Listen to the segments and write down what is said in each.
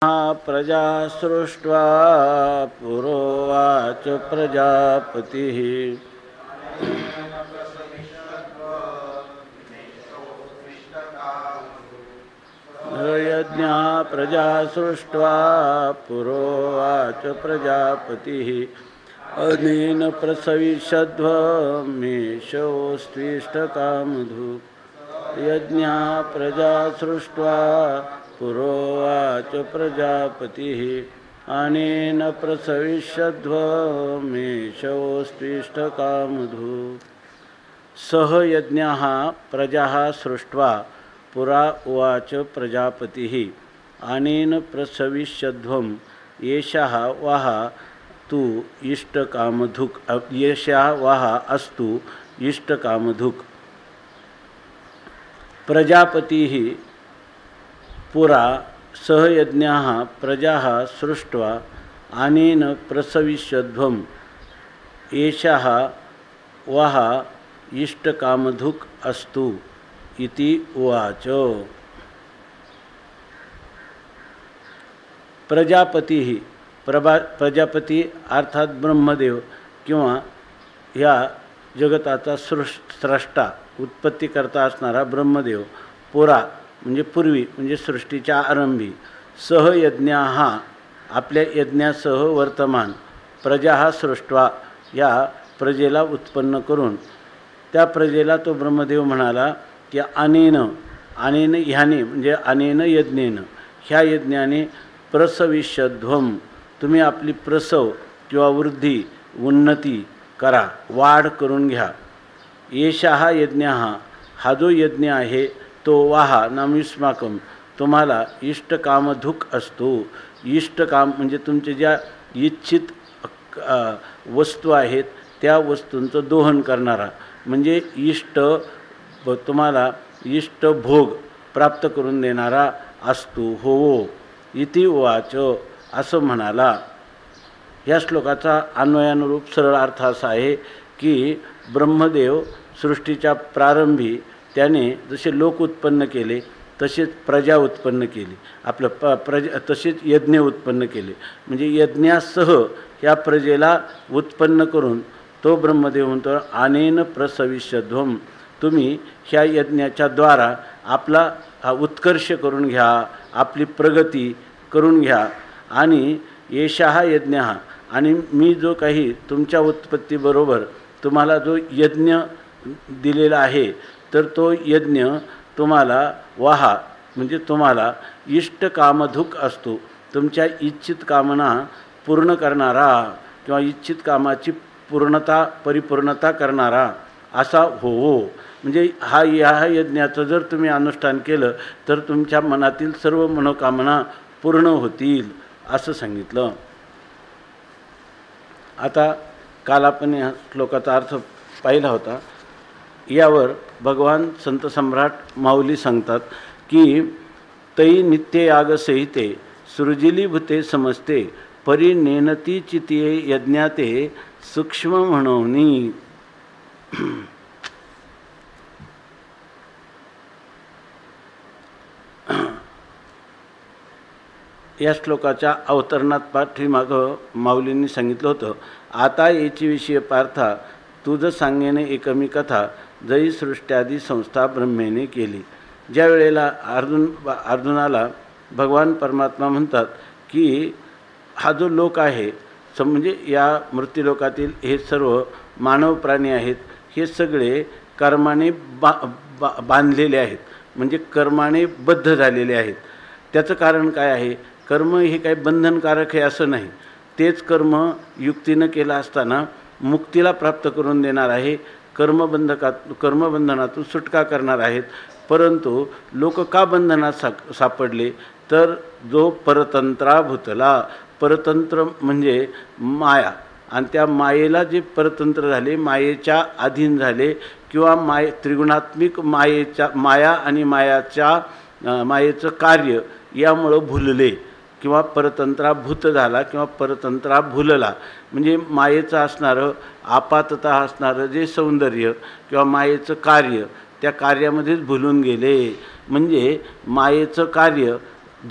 प्रजा सृष्ट्वा पुरोवाच प्रजापतिः यज्ञा प्रजा सृष्ट्वा पुरोवाच प्रजापतिः अनेन प्रसविष्यध्वमेषोऽस्त्विष्टकामधु यज्ञा प्रजा सृष्ट्वा पुरोवाच प्रजापतिः अनेन प्रसविष्यध्वमेषोऽस्त्विष्टकामधु सह यज्ञः प्रजाः सृष्ट्वा पुरा उवाच प्रजापतिः अनेन प्रसविष्यध्वम् एषः वः तु इष्टकामधुक् एषः वः अस्तु इष्टकामधुक् प्रजापतिः पुरा सहयज्ञः प्रजाः सृष्ट्वा अनेन प्रसविष्यध्वम् एषः वः इष्टकामधुक् अस्तु इति उवाच। प्रजापती अर्थात ब्रह्मदेव किंवा या जगताचा स्रष्टा उत्पत्ती करता असणारा ब्रह्मदेव पुरा म्हणजे पूर्वी म्हणजे सृष्टीच्या आरंभी सहयज्ञाः आपल्या यज्ञासह वर्तमान प्रजा सृष्ट्वा या प्रजेला उत्पन्न करून त्या प्रजेला तो ब्रह्मदेव म्हणाला की अनेन ह्याने म्हणजे अनेन यज्ञेन ह्या यज्ञाने प्रसविष्यध्वम तुम्ही आपली प्रसव किंवा वृद्धी उन्नती करा वाढ करून घ्या। येषः यज्ञः हा जो यज्ञ आहे तो वाहा नामयुष्माकम तुम्हाला इष्टकामधुक असतो। इष्टकाम म्हणजे तुमचे ज्या इच्छित वस्तू आहेत त्या वस्तूंचं दोहन करणारा म्हणजे तुम्हाला इष्ट भोग प्राप्त करून देणारा असतो हो इति उवाच असं म्हणाला। या श्लोकाचा अन्वयानुरूप सरळ अर्थ असा आहे की ब्रह्मदेव सृष्टीच्या प्रारंभी त्याने जसे लोक उत्पन्न केले तसेच प्रजा उत्पन्न केली आपलं तसेच यज्ञ उत्पन्न केले म्हणजे यज्ञासह या प्रजेला उत्पन्न करून तो ब्रह्मदेव म्हणतो अनेन प्रसविष्यध्वम तुम्ही ह्या यज्ञाच्या द्वारा आपला उत्कर्ष करून घ्या आपली प्रगती करून घ्या। आणि येषः यज्ञः आणि मी जो काही तुमच्या उत्पत्तीबरोबर तुम्हाला जो यज्ञ दिलेला आहे तर तो यज्ञ तुम्हाला वाहा म्हणजे तुम्हाला इष्टकामधुक असतो तुमच्या इच्छित कामना पूर्ण करणारा किंवा इच्छित कामाची परिपूर्णता करणारा असा हो म्हणजे ह्या यज्ञाचं जर तुम्ही अनुष्ठान केलं तर तुमच्या मनातील सर्व मनोकामना पूर्ण होतील असं सांगितलं। आता काल आपण या श्लोकाचा अर्थ पाहिला होता। यावर भगवान संत सम्राट माऊली सांगतात की तै नित्य याग सहिते सृजिलीभूते समजते परिनेनती चितिये यज्ञाते सूक्ष्म म्हणूनी। या श्लोकाच्या अवतरणात पाठीमागं माऊलींनी सांगितलं होतं आता याची विषय पार्था तुझ सांगेने एकमी कथा जयी सृष्ट्यादी संस्था ब्रह्मेने केली। ज्या वेळेला अर्जुनाला भगवान परमात्मा म्हणतात की हा जो लोक आहे म्हणजे या मृत्यूलोकातील हे सर्व मानव प्राणी आहेत हे सगळे कर्माने बांधलेले आहेत म्हणजे कर्माने बद्ध झालेले आहेत। त्याचं कारण काय आहे कर्म हे काही बंधनकारक आहे असं नाही तेच कर्म युक्तीनं केलं असताना मुक्तीला प्राप्त करून देणार आहे कर्मबंधनातून सुटका करणार आहेत। परंतु लोक का बंधनात सापडले तर जो परतंत्रा भूतला परतंत्र म्हणजे माया आणि त्या मायेला जे परतंत्र झाले मायेच्या अधीन झाले किंवा त्रिगुणात्मिक माया आणि मायेचं कार्य यामुळं भुलले किंवा परतंत्राभूत झाला किंवा परतंत्रा भुलला म्हणजे मायेचं असणारं आपातता असणारं जे सौंदर्य किंवा मायेचं कार्य त्या कार्यामध्येच भुलून गेले। म्हणजे मायेचं कार्य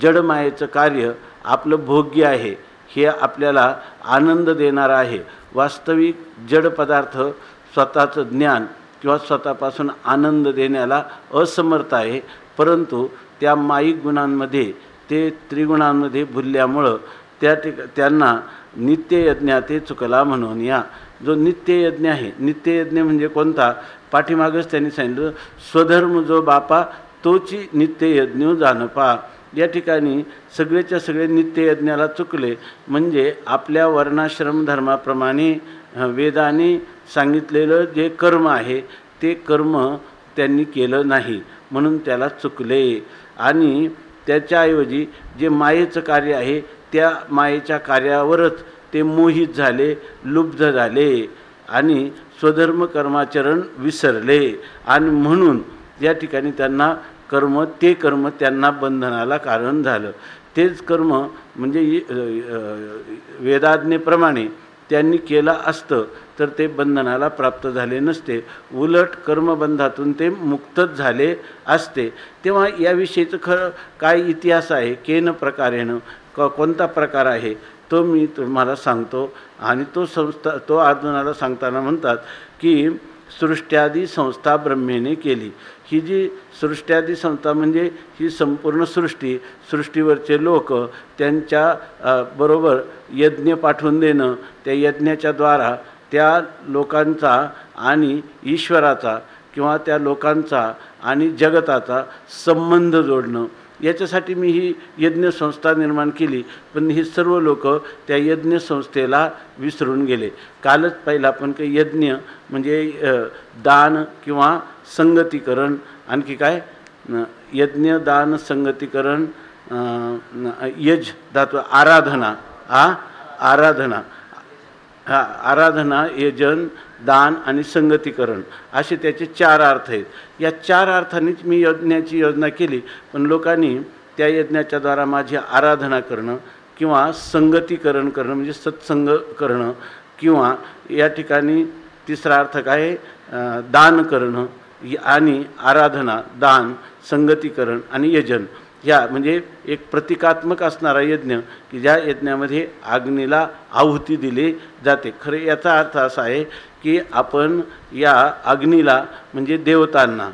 जड मायेचं कार्य आपलं भोग्य आहे, हे आपल्याला आनंद देणारं आहे. वास्तविक जड पदार्थ स्वतःचं ज्ञान किंवा स्वतःपासून आनंद देण्याला असमर्थ आहे, परंतु त्या माईक गुणांमध्ये ते त्रिगुणांमध्ये भुलल्यामुळं त्यांना नित्ययज्ञाते चुकला म्हणून या. जो नित्ययज्ञ आहे, नित्ययज्ञ म्हणजे कोणता? पाठीमागच त्यांनी सांगितलं, स्वधर्म जो बापा तोची नित्ययज्ञ जानपा. या ठिकाणी सगळेच्या सगळे नित्ययज्ञाला चुकले, म्हणजे आपल्या वर्णाश्रम धर्माप्रमाणे वेदाने सांगितलेलं जे कर्म आहे ते कर्म त्यांनी केलं नाही, म्हणून त्याला चुकले. आणि त्याच्याऐवजी जे मायेचं कार्य आहे त्या मायेच्या कार्यावरच ते मोहित झाले, लुब्ध झाले आणि स्वधर्म कर्माचरण विसरले. आणि म्हणून या ठिकाणी त्यांना ते कर्म त्यांना बंधनाला कारण झालं. तेच कर्म म्हणजे वेदाज्ञेप्रमाणे त्यांनी केलं असतं तर ते बंधनाला प्राप्त झाले नसते, उलट कर्मबंधातून ते मुक्तच झाले असते. तेव्हा याविषयीचं खरं काय इतिहास आहे, केन प्रकारेनं कोणता प्रकार आहे तो मी तुम्हाला सांगतो. आणि तो अर्जुनाला सांगताना म्हणतात की सृष्ट्यादी संस्था ब्रह्मेने केली. ही जी सृष्ट्यादी संस्था म्हणजे ही संपूर्ण सृष्टीवरचे लोक, त्यांच्या बरोबर यज्ञ पाठवून देणं, त्या यज्ञाच्या द्वारा त्या लोकांचा आणि ईश्वराचा किंवा त्या लोकांचा आणि जगताचा संबंध जोडणं, याच्यासाठी मी ही यज्ञसंस्था निर्माण केली. पण ही सर्व लोक त्या यज्ञसंस्थेला विसरून गेले. कालच पाहिलं आपण की यज्ञ म्हणजे दान किंवा संगतीकरण, आणखी काय यज्ञ दान संगतीकरण, यज धातू आराधना, आराधना यजन दान आणि संगतीकरण असे त्याचे 4 अर्थ आहेत. या 4 अर्थांनीच मी यज्ञाची योजना केली. पण लोकांनी त्या यज्ञाच्या द्वारा माझी आराधना करणं किंवा संगतीकरण करणं म्हणजे सत्संग करणं, किंवा या ठिकाणी तिसरा अर्थ काय दान करणं, आणि आराधना दान संगतीकरण आणि यजन, ह्या म्हणजे एक प्रतिकात्मक असणारा यज्ञ की ज्या यज्ञामध्ये अग्नीला आहुती दिली जाते. खरे याचा अर्थ असा आहे की आपण या अग्नीला म्हणजे देवतांना,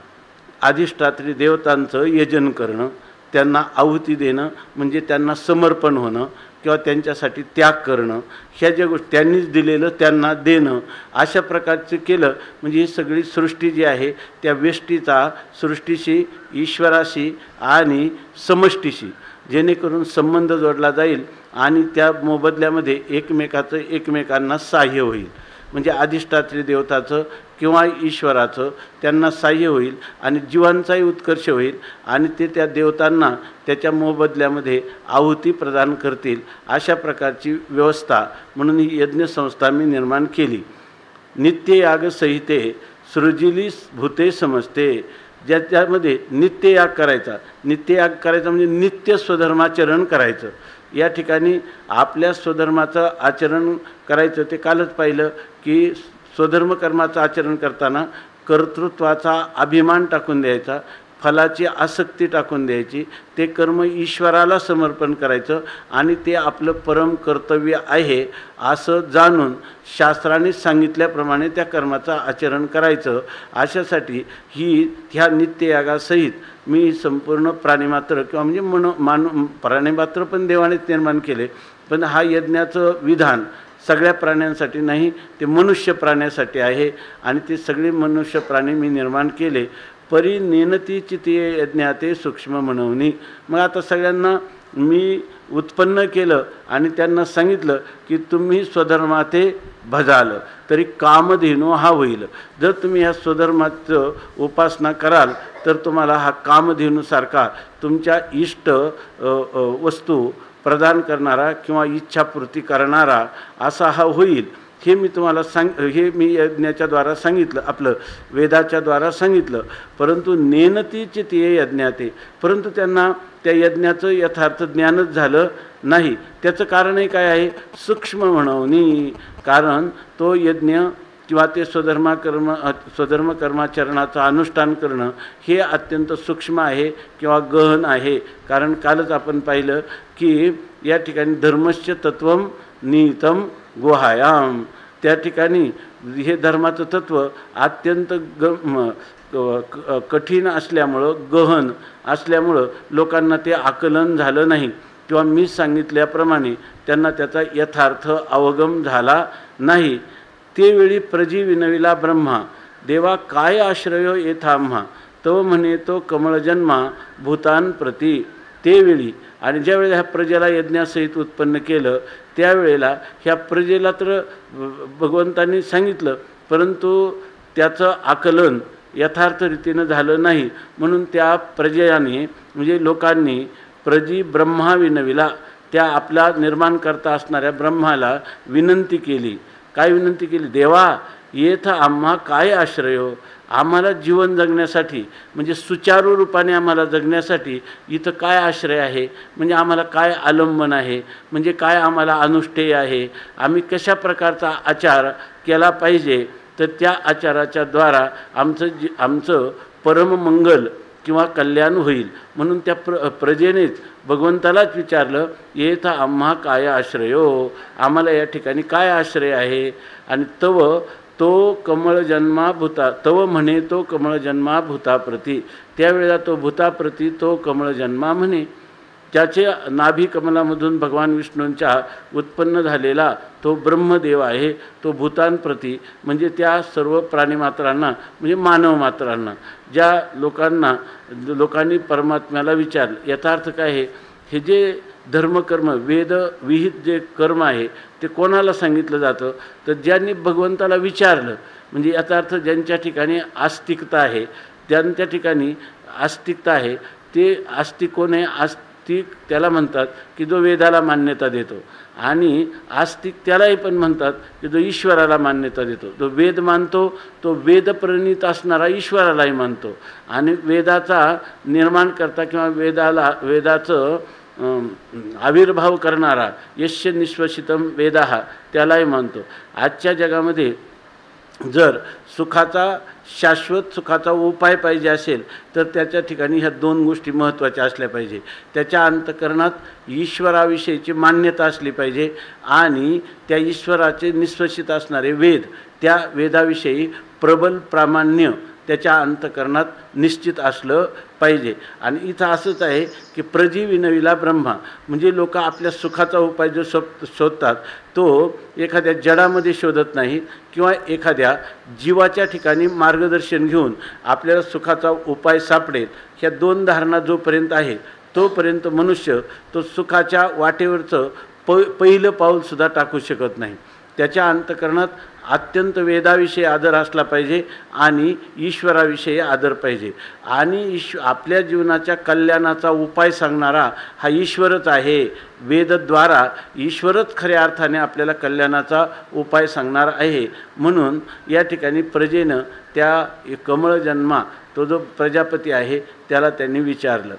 अधिष्ठात्री देवतांचं यजन करणं, त्यांना आहुती देणं म्हणजे त्यांना समर्पण होणं किंवा त्यांच्यासाठी त्याग करणं, ह्या ज्या गोष्टी त्यांनीच दिलेलं त्यांना देणं, अशा प्रकारचं केलं म्हणजे ही सगळी सृष्टी जी आहे त्या व्यष्टीचा सृष्टीशी, ईश्वराशी आणि समष्टीशी जेणेकरून संबंध जोडला जाईल आणि त्या मोबदल्यामध्ये एकमेकांना सहाय्य होईल. म्हणजे अधिष्ठात्री देवताचं किंवा ईश्वराचं त्यांना सहाय्य होईल आणि जीवांचाही उत्कर्ष होईल आणि ते त्या देवतांना त्याच्या मोबदल्यामध्ये आहुती प्रदान करतील. अशा प्रकारची व्यवस्था म्हणून ही यज्ञसंस्था मी निर्माण केली. नित्ययाग संहिते सृजिली भूते समजते, ज्याच्यामध्ये नित्ययाग करायचा म्हणजे नित्य स्वधर्माचरण करायचं. या ठिकाणी आपल्या स्वधर्माचं आचरण करायचं. ते कालच पाहिलं की स्वधर्म कर्माचं आचरण करताना कर्तृत्वाचा अभिमान टाकून द्यायचा, फलाची आसक्ती टाकून द्यायची, ते कर्म ईश्वराला समर्पण करायचं आणि ते आपलं परम कर्तव्य आहे असं जाणून शास्त्राने सांगितल्याप्रमाणे त्या कर्माचं आचरण करायचं. अशासाठी ह्या नित्ययागासहित मी संपूर्ण प्राणीमात्र किंवा म्हणजे प्राणीमात्र पण देवानेच निर्माण केले, पण हा यज्ञाचं विधान सगळ्या प्राण्यांसाठी नाही, ते मनुष्य प्राण्यासाठी आहे आणि ते सगळे मनुष्य प्राणी मी निर्माण केले. परिनेनती चितिये यज्ञाते सूक्ष्म म्हणवणी. मग आता सगळ्यांना मी उत्पन्न केलं आणि त्यांना सांगितलं की तुम्ही स्वधर्माते भजाल तरी कामधेनू हा होईल. जर तुम्ही ह्या स्वधर्माचं उपासना कराल तर तुम्हाला हा कामधेनूसारखा तुमच्या इष्ट वस्तू प्रदान करणारा किंवा इच्छापूर्ती करणारा असा हा होईल. हे मी तुम्हाला हे मी यज्ञाच्या द्वारा सांगितलं, आपलं वेदाच्या द्वारा सांगितलं. परंतु नेनतीचे ते यज्ञाते, परंतु त्यांना त्या यज्ञाचं यथार्थ ज्ञानच झालं नाही. त्याचं कारणही काय आहे? सूक्ष्म म्हणवणी. कारण तो यज्ञ किंवा ते स्वधर्म कर्माचरणाचं अनुष्ठान करणं हे अत्यंत सूक्ष्म आहे किंवा गहन आहे. कारण कालच आपण पाहिलं की या ठिकाणी धर्मस्य तत्वम निहितम गुहायाम, त्या ठिकाणी हे धर्माचं तत्व अत्यंत कठीण असल्यामुळं, गहन असल्यामुळं लोकांना ते आकलन झालं नाही किंवा मी सांगितल्याप्रमाणे त्यांना त्याचा यथार्थ अवगम झाला नाही. तेवेळी प्रजी विनविला ब्रह्मा, देवा काय आश्रय येथाम्हा, तव म्हणे तो कमळजन्मा भूतान प्रती. तेवेळी आणि ज्यावेळेला ह्या प्रजेला यज्ञासहित उत्पन्न केलं त्यावेळेला ह्या प्रजेला तर भगवंतांनी सांगितलं, परंतु त्याचं आकलन यथार्थ रीतीनं झालं नाही. म्हणून त्या प्रजेने म्हणजे लोकांनी प्रजी ब्रह्मा विनविला, त्या आपला निर्माण करता असणाऱ्या ब्रह्माला विनंती केली. काय विनंती केली? देवा येथ आम्हा काय आश्रय, आम्हाला जीवन जगण्यासाठी म्हणजे सुचारू रूपाने आम्हाला जगण्यासाठी इथं काय आश्रय आहे, म्हणजे आम्हाला काय आलंबन आहे, म्हणजे काय आम्हाला अनुष्ठेय आहे, आम्ही कशा प्रकारचा आचार केला पाहिजे, तर त्या आचाराच्या द्वारा आमचं परममंगल किंवा कल्याण होईल. म्हणून त्या प्रजेनेच भगवंतालाच विचारलं, येथ आम्हा काय आश्रयो, आम्हाला या ठिकाणी काय आश्रय आहे. आणि तव तो कमळजन्मा भूता, तव म्हणे तो कमळजन्मा भूताप्रती, त्यावेळेला तो भूताप्रती तो कमळजन्मा म्हणे. त्याचे नाभी कमलामधून भगवान विष्णूंच्या उत्पन्न झालेला तो ब्रह्मदेव आहे. तो भूतांप्रती म्हणजे त्या सर्व प्राणीमात्रांना म्हणजे मानवमात्रांना, ज्या लोकांनी परमात्म्याला विचारलं यथार्थ काय आहे, हे जे धर्मकर्म वेद विहित जे कर्म आहे ते कोणाला सांगितलं जातं, तर ज्यांनी भगवंताला विचारलं, म्हणजे याचा अर्थ ज्यांच्या ठिकाणी आस्तिकता आहे, ज्यांच्या ठिकाणी आस्तिकता आहे, ते आस्तिक कोण आहे? आस्तिक त्याला म्हणतात की जो वेदाला मान्यता देतो, आणि आस्तिक त्यालाही पण म्हणतात की जो ईश्वराला मान्यता देतो. जो वेद मानतो तो वेदप्रणीत असणारा ईश्वरालाही मानतो, आणि वेदाचा निर्माण करता किंवा वेदाचं आविर्भाव करणारा यस्य निश्वसितम वेदाः त्यालाही मानतो. आजच्या जगामध्ये जर शाश्वत सुखाचा उपाय पाहिजे असेल तर त्याच्या ठिकाणी ह्या दोन गोष्टी महत्त्वाच्या असल्या पाहिजे. त्याच्या अंतःकरणात ईश्वराविषयीची मान्यता असली पाहिजे, आणि त्या ईश्वराचे निश्वसित असणारे वेद, त्या वेदाविषयी प्रबल प्रामाण्य त्याच्या अंतःकरणात निश्चित असलं पाहिजे. आणि इथं असंच आहे की प्रजी विनविला ब्रह्मा, म्हणजे लोक आपल्या सुखाचा उपाय जो शोधतात तो एखाद्या जडामध्ये शोधत नाही किंवा एखाद्या जीवाच्या ठिकाणी मार्गदर्शन घेऊन आपल्याला सुखाचा उपाय सापडेल, ह्या दोन धारणा जोपर्यंत आहे तोपर्यंत मनुष्य तो सुखाच्या वाटेवरचं पहिलं पाऊलसुद्धा टाकू शकत नाही. त्याच्या अंतःकरणात अत्यंत वेदाविषयी आदर असला पाहिजे आणि ईश्वराविषयी आदर पाहिजे. आणि आपल्या जीवनाच्या कल्याणाचा उपाय सांगणारा हा ईश्वरच आहे. वेदद्वारा ईश्वरच खऱ्या अर्थाने आपल्याला कल्याणाचा उपाय सांगणार आहे. म्हणून या ठिकाणी प्रजेनं त्या कमळजन्मा तो जो प्रजापती आहे त्याला त्यांनी विचारलं.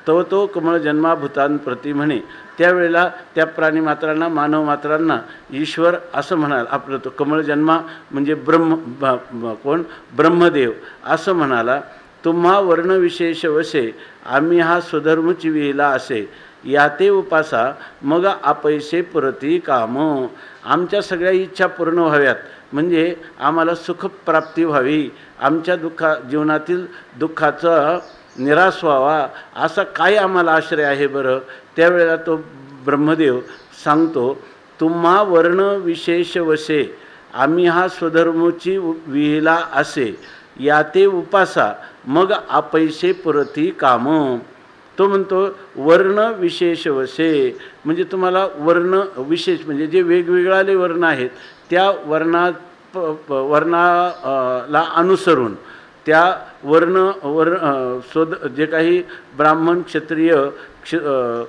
तो कमळजन्मा भूतांप्रती म्हणे. त्यावेळेला त्या प्राणीमात्रांना मानवमात्रांना ईश्वर असं म्हणाल. आपलं तो कमळजन्मा म्हणजे ब्रह्मदेव असं म्हणाला. तुम्हा वर्णविशेष वसे आम्ही हा स्वधर्मची विहिला असे, याते उपासा मग आपैसे पुरती काम. आमच्या सगळ्या इच्छा पूर्ण व्हाव्यात, म्हणजे आम्हाला सुखप्राप्ती व्हावी, आमच्या जीवनातील दुःखाचा निराश व्हावा, असा काय आम्हाला आश्रय आहे बरं. त्यावेळेला तो ब्रह्मदेव सांगतो, तुम्हा वर्ण विशेष वसे आम्ही हा स्वधर्मची विहिला असे, याते उपासा मग आपैसे पुरती काम. तो म्हणतो वर्ण विशेष वसे, म्हणजे तुम्हाला वर्ण विशेष म्हणजे जे वेगवेगळे वर्ण आहेत त्या वर्णाला अनुसरून त्या जे काही ब्राह्मण क्षत्रिय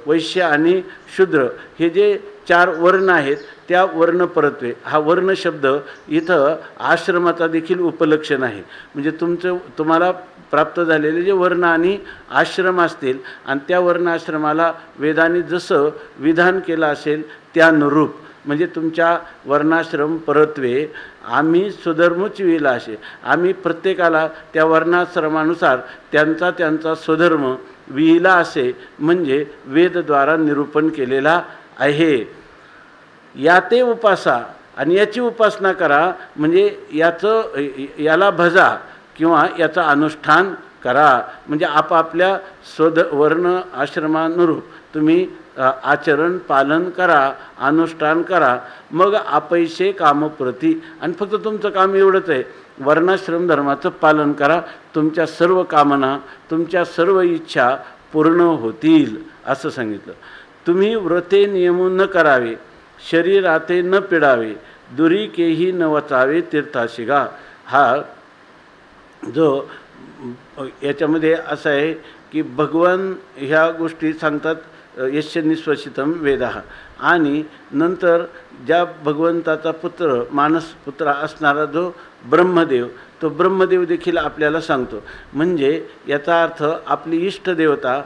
वैश्य आणि शूद्र हे जे 4 वर्ण आहेत त्या वर्णपरत्वे, हा वर्ण शब्द इथं आश्रमाचा देखील उपलक्षण आहे. म्हणजे तुम्हाला प्राप्त झालेले जे वर्ण आणि आश्रम असतील आणि त्या वर्ण आश्रमाला वेदाने जसं विधान केलं असेल त्यानुरूप, म्हणजे तुमच्या वर्णाश्रम परत्वे आम्ही स्वधर्मच विला असे, आम्ही प्रत्येकाला त्या वर्णाश्रमानुसार त्यांचा त्यांचा स्वधर्म विहिला असे, म्हणजे वेदद्वारा निरूपण केलेला आहे. या ते उपासा आणि याची उपासना करा, म्हणजे याला भजा किंवा याचं अनुष्ठान करा, म्हणजे आपापल्या वर्ण आश्रमानुरूप तुम्ही आचरण पालन करा, अनुष्ठान करा. मग आपैसे कामप्रती, आणि फक्त तुमचं काम एवढंच आहे, वर्णाश्रम धर्माचं पालन करा, तुमच्या सर्व कामना तुमच्या सर्व इच्छा पूर्ण होतील असं सांगितलं. तुम्ही व्रते नियमून न करावे, शरीराते न पिडावे, दुरी केही न वचावे तीर्थाशिगा. हा जो याच्यामध्ये असं आहे की भगवान ह्या गोष्टी सांगतात, यस्य निःश्वसितम वेदः, आणि नंतर ज्या भगवंताचा पुत्र मानस पुत्र असणारा जो ब्रह्मदेव, तो ब्रह्मदेव देखील आपल्याला सांगतो. म्हणजे याचा अर्थ आपली इष्टदेवता,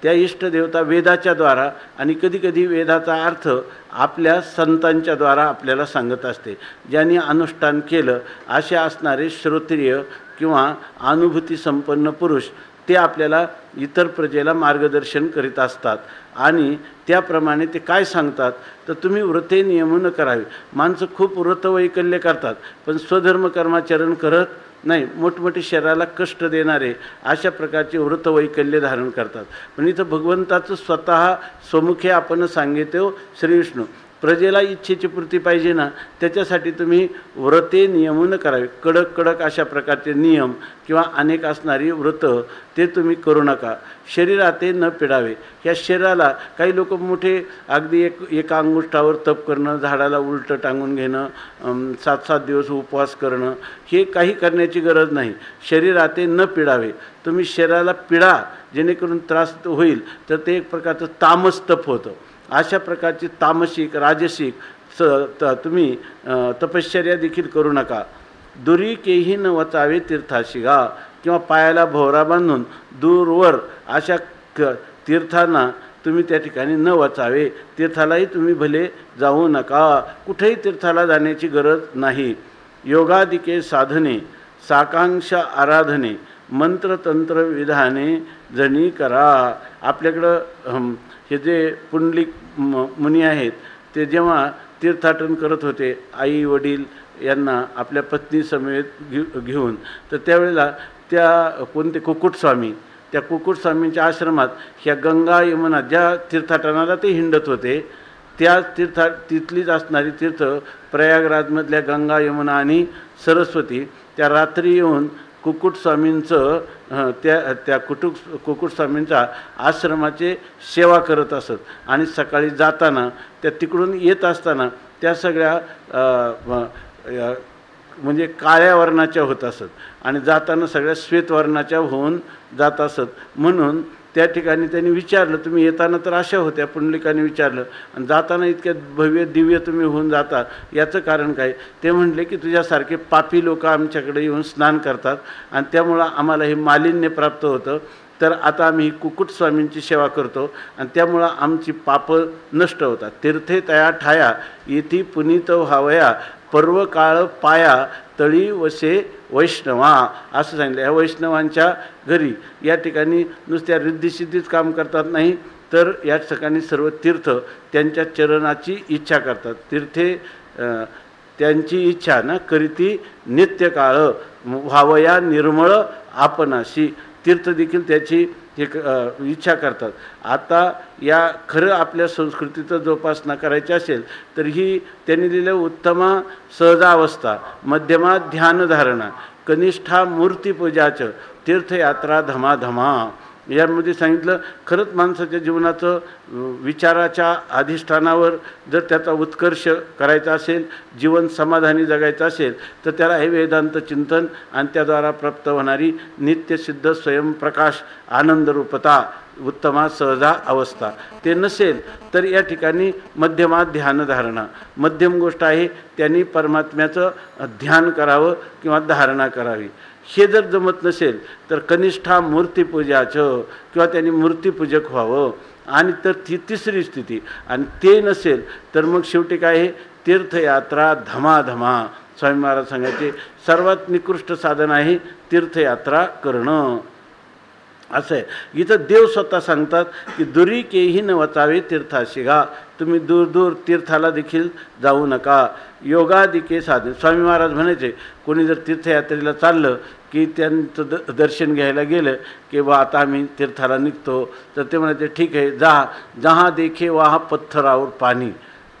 त्या इष्टदेवता वेदाच्या द्वारा आणि कधीकधी वेदाचा अर्थ आपल्या संतांच्या द्वारा आपल्याला सांगत असते. ज्यांनी अनुष्ठान केलं असे असणारे श्रोत्रिय किंवा अनुभूती संपन्न पुरुष ते आपल्याला इतर प्रजेला मार्गदर्शन करीत असतात. आणि त्याप्रमाणे ते काय सांगतात तर तुम्ही व्रते नियमन करावे. माणसं खूप व्रतवैकल्य करतात पण स्वधर्म कर्माचरण करत नाही, मोठमोठे शरीराला कष्ट देणारे अशा प्रकारचे व्रतवैकल्य धारण करतात. पण इथं भगवंताचं स्वतः स्वमुखे आपण सांगितो श्री विष्णू, प्रजेला इच्छेची पूर्ती पाहिजे ना, त्याच्यासाठी तुम्ही व्रते नियमून करावे. कडक कडक अशा प्रकारचे नियम किंवा अनेक असणारी व्रत ते तुम्ही करू नका. शरीराते न पिडावे, ह्या शरीराला काही लोक मोठे अगदी एका अंगुष्ठावर तप करणं, झाडाला उलटं टांगून घेणं, 7-7 दिवस उपवास करणं, हे काही करण्याची गरज नाही. शरीराते न पिडावे, तुम्ही शरीराला पिडा जेणेकरून त्रास होईल तर ते एक प्रकारचं तामस तप होतं. अशा प्रकारची तामसिक राजसिक तुम्ही तपश्चर्या देखील करू नका. दुरी केही न वचावे तीर्थाशिगा, किंवा पायाला भोवरा बांधून दूरवर अशा तीर्थांना तुम्ही त्या ठिकाणी न वचावे. तीर्थालाही तुम्ही भले जाऊ नका, कुठेही तीर्थाला जाण्याची गरज नाही. योगादिके साधने साकांक्ष आराधने मंत्रतंत्र विधाने जणी करा. आपल्याकडं हे जे पुंडलिक मुनी आहेत ते जेव्हा तीर्थाटन करत होते आई वडील यांना आपल्या पत्नी समेत घेऊन, तर त्यावेळेला त्या कोणते कुक्कुटस्वामी, त्या कुक्कुटस्वामींच्या आश्रमात ह्या गंगा यमुना ज्या तीर्थाटनाला ते हिंडत होते त्या तिथलीच असणारी तीर्थ प्रयागराजमधल्या गंगा यमुना सरस्वती त्या रात्री येऊन कुक्कुटस्वामींचं त्या कुक्कुटस्वामींच्या आश्रमाचे सेवा करत असत. आणि सकाळी जाताना त्या तिकडून येत असताना त्या सगळ्या म्हणजे काळ्या वर्णाच्या होत असत आणि जाताना सगळ्या श्वेतवर्णाच्या होऊन जात असत. म्हणून त्या ठिकाणी त्यांनी विचारलं, तुम्ही येताना तर अशा होत्या, पुंडलिकाने विचारलं, आणि जाताना इतक्या भव्य दिव्य तुम्ही होऊन जाता, याचं कारण काय? ते म्हणले की तुझ्यासारखे पापी लोक आमच्याकडे येऊन स्नान करतात आणि त्यामुळं आम्हाला हे मालिन्य प्राप्त होतं, तर आता आम्ही कुक्कुटस्वामींची सेवा करतो आणि त्यामुळं आमची पापं नष्ट होतात. तीर्थे तया ठाया येथी पुनीत व्हावया पर्व काळ पाया तळी वसे वैष्णवा असं सांगितलं. या वैष्णवांच्या घरी या ठिकाणी नुसत्या रिद्धिसिद्धीच काम करतात नाही, तर या ठिकाणी सर्व तीर्थ त्यांच्या चरणाची इच्छा करतात. तीर्थे त्यांची इच्छा ना करीती नित्यकाळ व्हावया निर्मळ आपणाशी, तीर्थ देखील त्याची इच्छा करतात. आता या खरं आपल्या संस्कृतीचं जोपासना करायची असेल तर ही त्यांनी दिलेलं उत्तमा सहजावस्था, मध्यमा ध्यानधारणा, कनिष्ठा मूर्तीपूजाचं, तीर्थयात्रा धमाधमा यामध्ये सांगितलं. खरंच माणसाच्या जीवनाचं विचाराच्या अधिष्ठानावर जर त्याचा उत्कर्ष करायचा असेल, जीवन समाधानी जगायचं असेल तर त्याला हे वेदांत चिंतन आणि त्याद्वारा प्राप्त होणारी नित्यसिद्ध स्वयंप्रकाश आनंदरूपता उत्तमा सहजा अवस्था ते नसेल तर या ठिकाणी मध्यमा ध्यानधारणा, मध्यम गोष्ट आहे, त्यांनी परमात्म्याचं ध्यान करावं किंवा धारणा करावी. हे जर जमत नसेल तर कनिष्ठा मूर्तीपूजाचं किंवा त्यांनी मूर्तीपूजक व्हावं आणि तर ती तिसरी स्थिती, आणि ते नसेल तर मग शेवटी काय आहे, तीर्थयात्रा धमाधमा. स्वामी महाराज सांगायचे सर्वात निकृष्ट साधन आहे तीर्थयात्रा करणं. असं आहे. इथं देव स्वतः सांगतात की दुरी केही न वचावे तीर्थाशिगा, तुम्ही दूर दूर तीर्थाला देखील जाऊ नका. योगादिके साधन. स्वामी महाराज म्हणायचे कोणी जर तीर्थयात्रेला चाललं की त्यांचं दर्शन घ्यायला गेलं की बा आता आम्ही तीर्थाला निघतो, तर ते म्हणायचे ठीक आहे, जा, जहाँ देखे वहाँ पत्थरावर पाणी.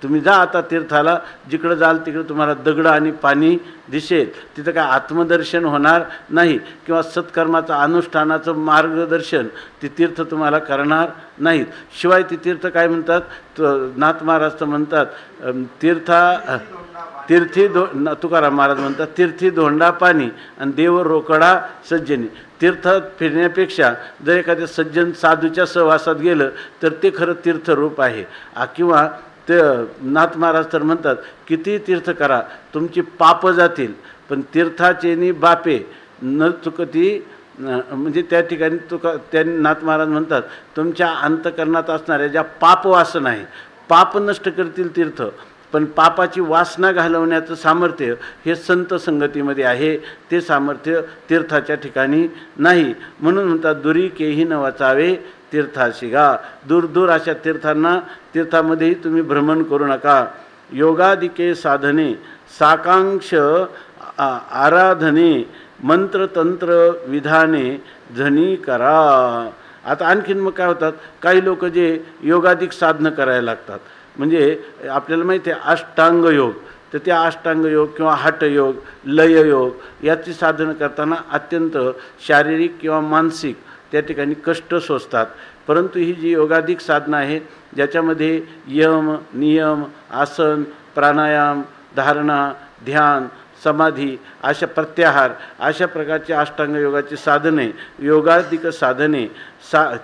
तुम्ही जा आता तीर्थाला, जिकडं जाल तिकडं तुम्हाला दगड आणि पाणी दिसेल, तिथं काय आत्मदर्शन होणार नाही किंवा सत्कर्माचं अनुष्ठानाचं मार्गदर्शन ते तीर्थ तुम्हाला करणार नाहीत. शिवाय ते तीर्थ काय म्हणतात, नाथ महाराज तर म्हणतात तुकाराम महाराज म्हणतात तीर्थी धोंडा पाणी आणि देव रोकडा सज्जनी. तीर्थात फिरण्यापेक्षा जर एखाद्या सज्जन साधूच्या सहवासात गेलं तर ते खरं तीर्थरूप आहे. किंवा ते नाथ महाराज तर म्हणतात किती तीर्थ करा तुमची पाप जातील, पण तीर्थाचेनी बापे न चुकती. म्हणजे त्या ठिकाणी नाथ महाराज म्हणतात तुमच्या अंतकरणात असणाऱ्या ज्या पाप वासना आहे, पाप नष्ट करतील तीर्थ, पण पापाची वासना घालवण्याचं सामर्थ्य हे संत संगतीमध्ये आहे, ते सामर्थ्य तीर्थाच्या ठिकाणी नाही. म्हणून म्हणतात दुरी केही न वाचावे तीर्थाशिगा. दूर दूर अशा तीर्थामध्येही तुम्ही भ्रमण करू नका. योगादिके साधने साकांक्ष आराधने मंत्रतंत्र विधाने धनी करा. आता आणखीन मग काय होतात, काही लोक जे योगादिक साधनं करायला लागतात, म्हणजे आपल्याला माहिती आहे अष्टांग योग, तर त्या अष्टांग योग किंवा हठयोग, लययोग याची साधनं करताना अत्यंत शारीरिक किंवा मानसिक त्या ठिकाणी कष्ट सोसतात. परंतु ही जी योगादिक साधना आहे ज्याच्यामध्ये यम, नियम, आसन, प्राणायाम, धारणा, ध्यान, समाधी, अशा प्रत्याहार, अशा प्रकारची अष्टांग योगाची साधने, योगादिक साधने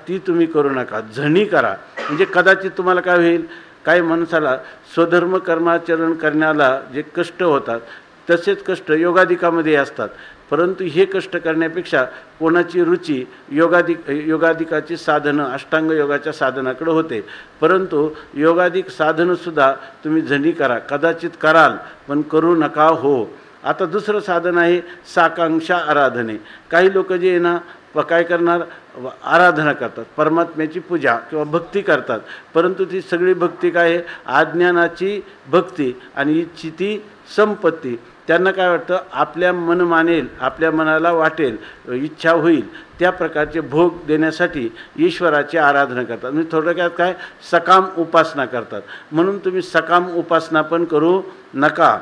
ती तुम्ही करू नका, झणी करा. म्हणजे कदाचित तुम्हाला काय होईल, काही माणसाला स्वधर्म कर्माचरण करण्याला जे कष्ट होतात तसेच कष्ट योगादिकामध्ये असतात. परंतु हे कष्ट करण्यापेक्षा कोणाची रुची योगादिकाची साधनं, अष्टांग योगाच्या साधनाकडे होते. परंतु योगादिक साधनंसुद्धा तुम्ही झणी करा, कदाचित कराल पण करू नका हो. आता दुसरं साधन आहे साकांक्षा आराधने. काही लोक जे आहे ना काय करणार, आराधना करतात, परमात्म्याची पूजा किंवा भक्ती करतात, परंतु ती सगळी भक्ती काय आहे, अज्ञानाची भक्ती आणि इच्छिती संपत्ती. त्यांना काय वाटतं आपल्या मन मानेल, आपल्या मनाला वाटेल, इच्छा होईल त्या प्रकारचे भोग देण्यासाठी ईश्वराची आराधना करतात. म्हणजे थोडक्यात काय, सकाम उपासना करतात. म्हणून तुम्ही सकाम उपासना पण करू नका.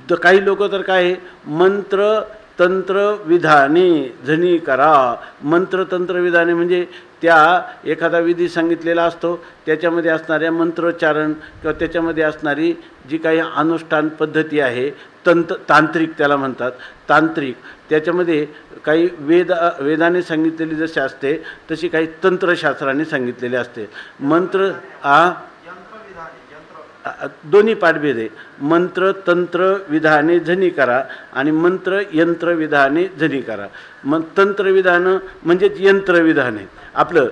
तर काही लोक तर काय मंत्र तंत्र विधाने झणी करा. मंत्र तंत्र विधाने म्हणजे त्या एखादा विधी सांगितलेला असतो, त्याच्यामध्ये असणाऱ्या मंत्रोच्चारण किंवा त्याच्यामध्ये असणारी जी काही अनुष्ठान पद्धती आहे, तांत्रिक त्याला म्हणतात, तांत्रिक. त्याच्यामध्ये काही वेदाने सांगितलेली जशी असते तशी काही तंत्रशास्त्राने सांगितलेले असते. मंत्र दोन्ही पाठभेद आहे. मंत्र तंत्र विधाने झणी करा आणि मंत्र यंत्र विधाने झणी करा. मग तंत्रविधानं म्हणजेच यंत्रविधान आहे. आपलं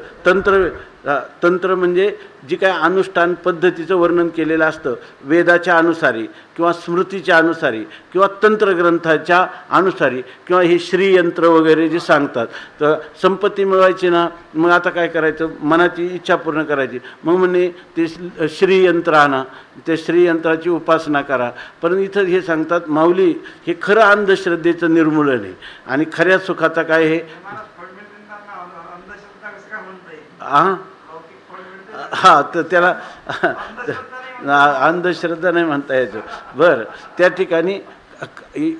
तंत्र म्हणजे जी काय अनुष्ठान पद्धतीचं वर्णन केलेलं असतं वेदाच्या अनुसारी किंवा स्मृतीच्या अनुसारी किंवा तंत्रग्रंथाच्या अनुसारी किंवा हे श्रीयंत्र वगैरे जे सांगतात. तर संपत्ती मिळवायची ना, मग आता काय करायचं, मनाची इच्छा पूर्ण करायची, मग म्हणे ते श्रीयंत्र आणा, ते श्रीयंत्राची उपासना करा. पण इथं हे सांगतात माऊली हे खरं अंधश्रद्धेचं निर्मूलन आहे आणि खऱ्या सुखाचा काय आहे. हां, तर त्याला अंधश्रद्धा नाही म्हणता येतो. बरं, त्या ठिकाणी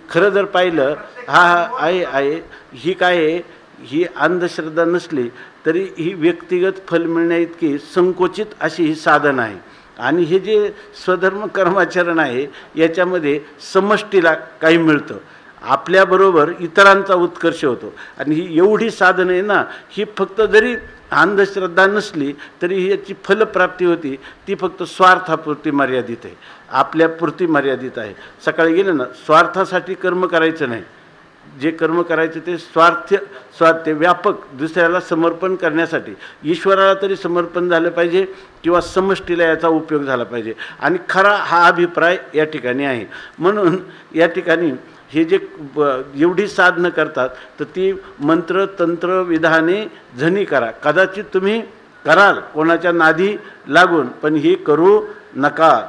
खरं जर पाहिलं आहे ही काय आहे, ही अंधश्रद्धा नसली तरी ही व्यक्तिगत फल मिळण्याइतकी संकोचित अशी ही साधन आहे. आणि हे जे स्वधर्म कर्माचरण आहे याच्यामध्ये समष्टीला काही मिळतं, आपल्याबरोबर इतरांचा उत्कर्ष होतो. आणि ही एवढी साधनं आहे ना, ही फक्त जरी अंधश्रद्धा नसली तरी ही याची फलप्राप्ती होती ती फक्त स्वार्थापुरती मर्यादित आहे, आपल्यापुरती मर्यादित आहे. सकाळी गेलं ना, स्वार्थासाठी कर्म करायचं नाही, जे कर्म करायचं ते स्वार्थ व्यापक दुसऱ्याला समर्पण करण्यासाठी, ईश्वराला तरी समर्पण झालं पाहिजे किंवा समष्टीला याचा उपयोग झाला पाहिजे, आणि खरा हा अभिप्राय या ठिकाणी आहे. म्हणून या ठिकाणी हे जे एवढी साधनं करतात तर ती मंत्र तंत्र विधाने झणी करा. कदाचित तुम्ही कराल कोणाच्या नादी लागून, पण ही करू नका.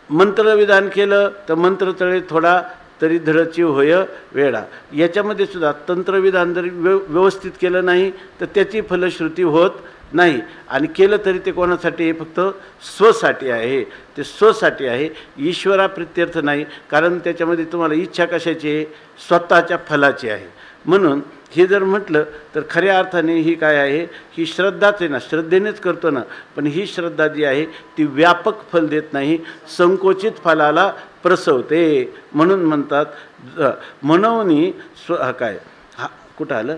मंत्रविधान केलं तर मंत्र तळे थोडा तरी धडची होय वेडा. याच्यामध्ये सुद्धा तंत्रविधान जरी व्यवस्थित केलं नाही तर त्याची फलश्रुती होत नाही, आणि केलं तरी ते कोणासाठी आहे? फक्त स्वसाठी आहे. ते स्वसाठी आहे, ईश्वराप्रित्यर्थ नाही. कारण त्याच्यामध्ये तुम्हाला इच्छा कशाची आहे? स्वतःच्या फलाची आहे. म्हणून हे जर म्हटलं तर खऱ्या अर्थाने ही काय आहे? ही श्रद्धाच आहे ना, श्रद्धेनेच करतो ना. पण ही श्रद्धा जी आहे ती व्यापक फल देत नाही, संकोचित फलाला प्रसवते. म्हणून म्हणतात मनोनी काय कुठं आलं?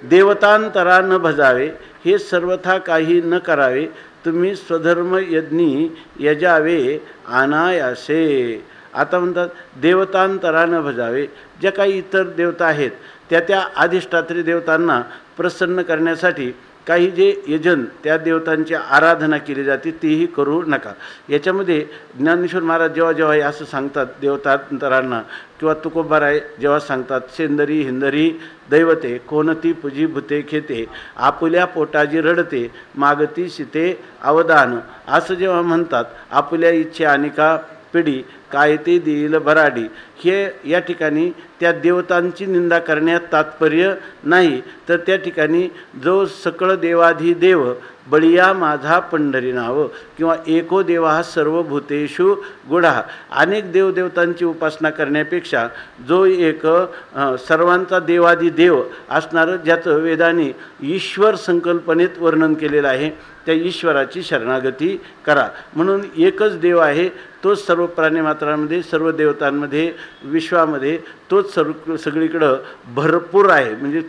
देवतांतरा न भजावे, हे सर्वथा काही न करावे. तुम्ही स्वधर्म यज्ञी यजावे अनायासे. आता म्हणतात देवतांतरा न भजावे. ज्या काही इतर देवता आहेत त्या अधिष्ठात्री देवतांना प्रसन्न करण्यासाठी काही जे यजन त्या देवतांची आराधना केली जाते तीही करू नका. याच्यामध्ये ज्ञानेश्वर महाराज जेव्हा असं सांगतात देवतांतरांना, किंवा तुकोबाराय जेव्हा सांगतात सेंदरी हिंदरी दैवते कोणती पुजी भूते खेते, आपुल्या पोटाजी रडते मागती सीते अवदान. असं जेव्हा म्हणतात, आपुल्या इच्छे अनिका पिढी काय ते देईल भराडी. हे या ठिकाणी त्या देवतांची निंदा करण्यात तात्पर्य नाही, तर त्या ठिकाणी जो सकळ देवाधिदेव बळिया माझा पंढरी नाव, किंवा एको देवा सर्व भूतेषु गुढा. अनेक देवदेवतांची उपासना करण्यापेक्षा जो एक सर्वांचा देवाधिदेव असणारं, ज्याचं वेदाने ईश्वर संकल्पनेत वर्णन केलेलं आहे, त्या ईश्वराची शरणागती करा. म्हणून एकच देव आहे, तोच सर्व प्राणीमात्रांमध्ये सर्व देवतांमध्ये विश्वामध्ये तोच सगळीकडं भरपूर आहे, म्हणजे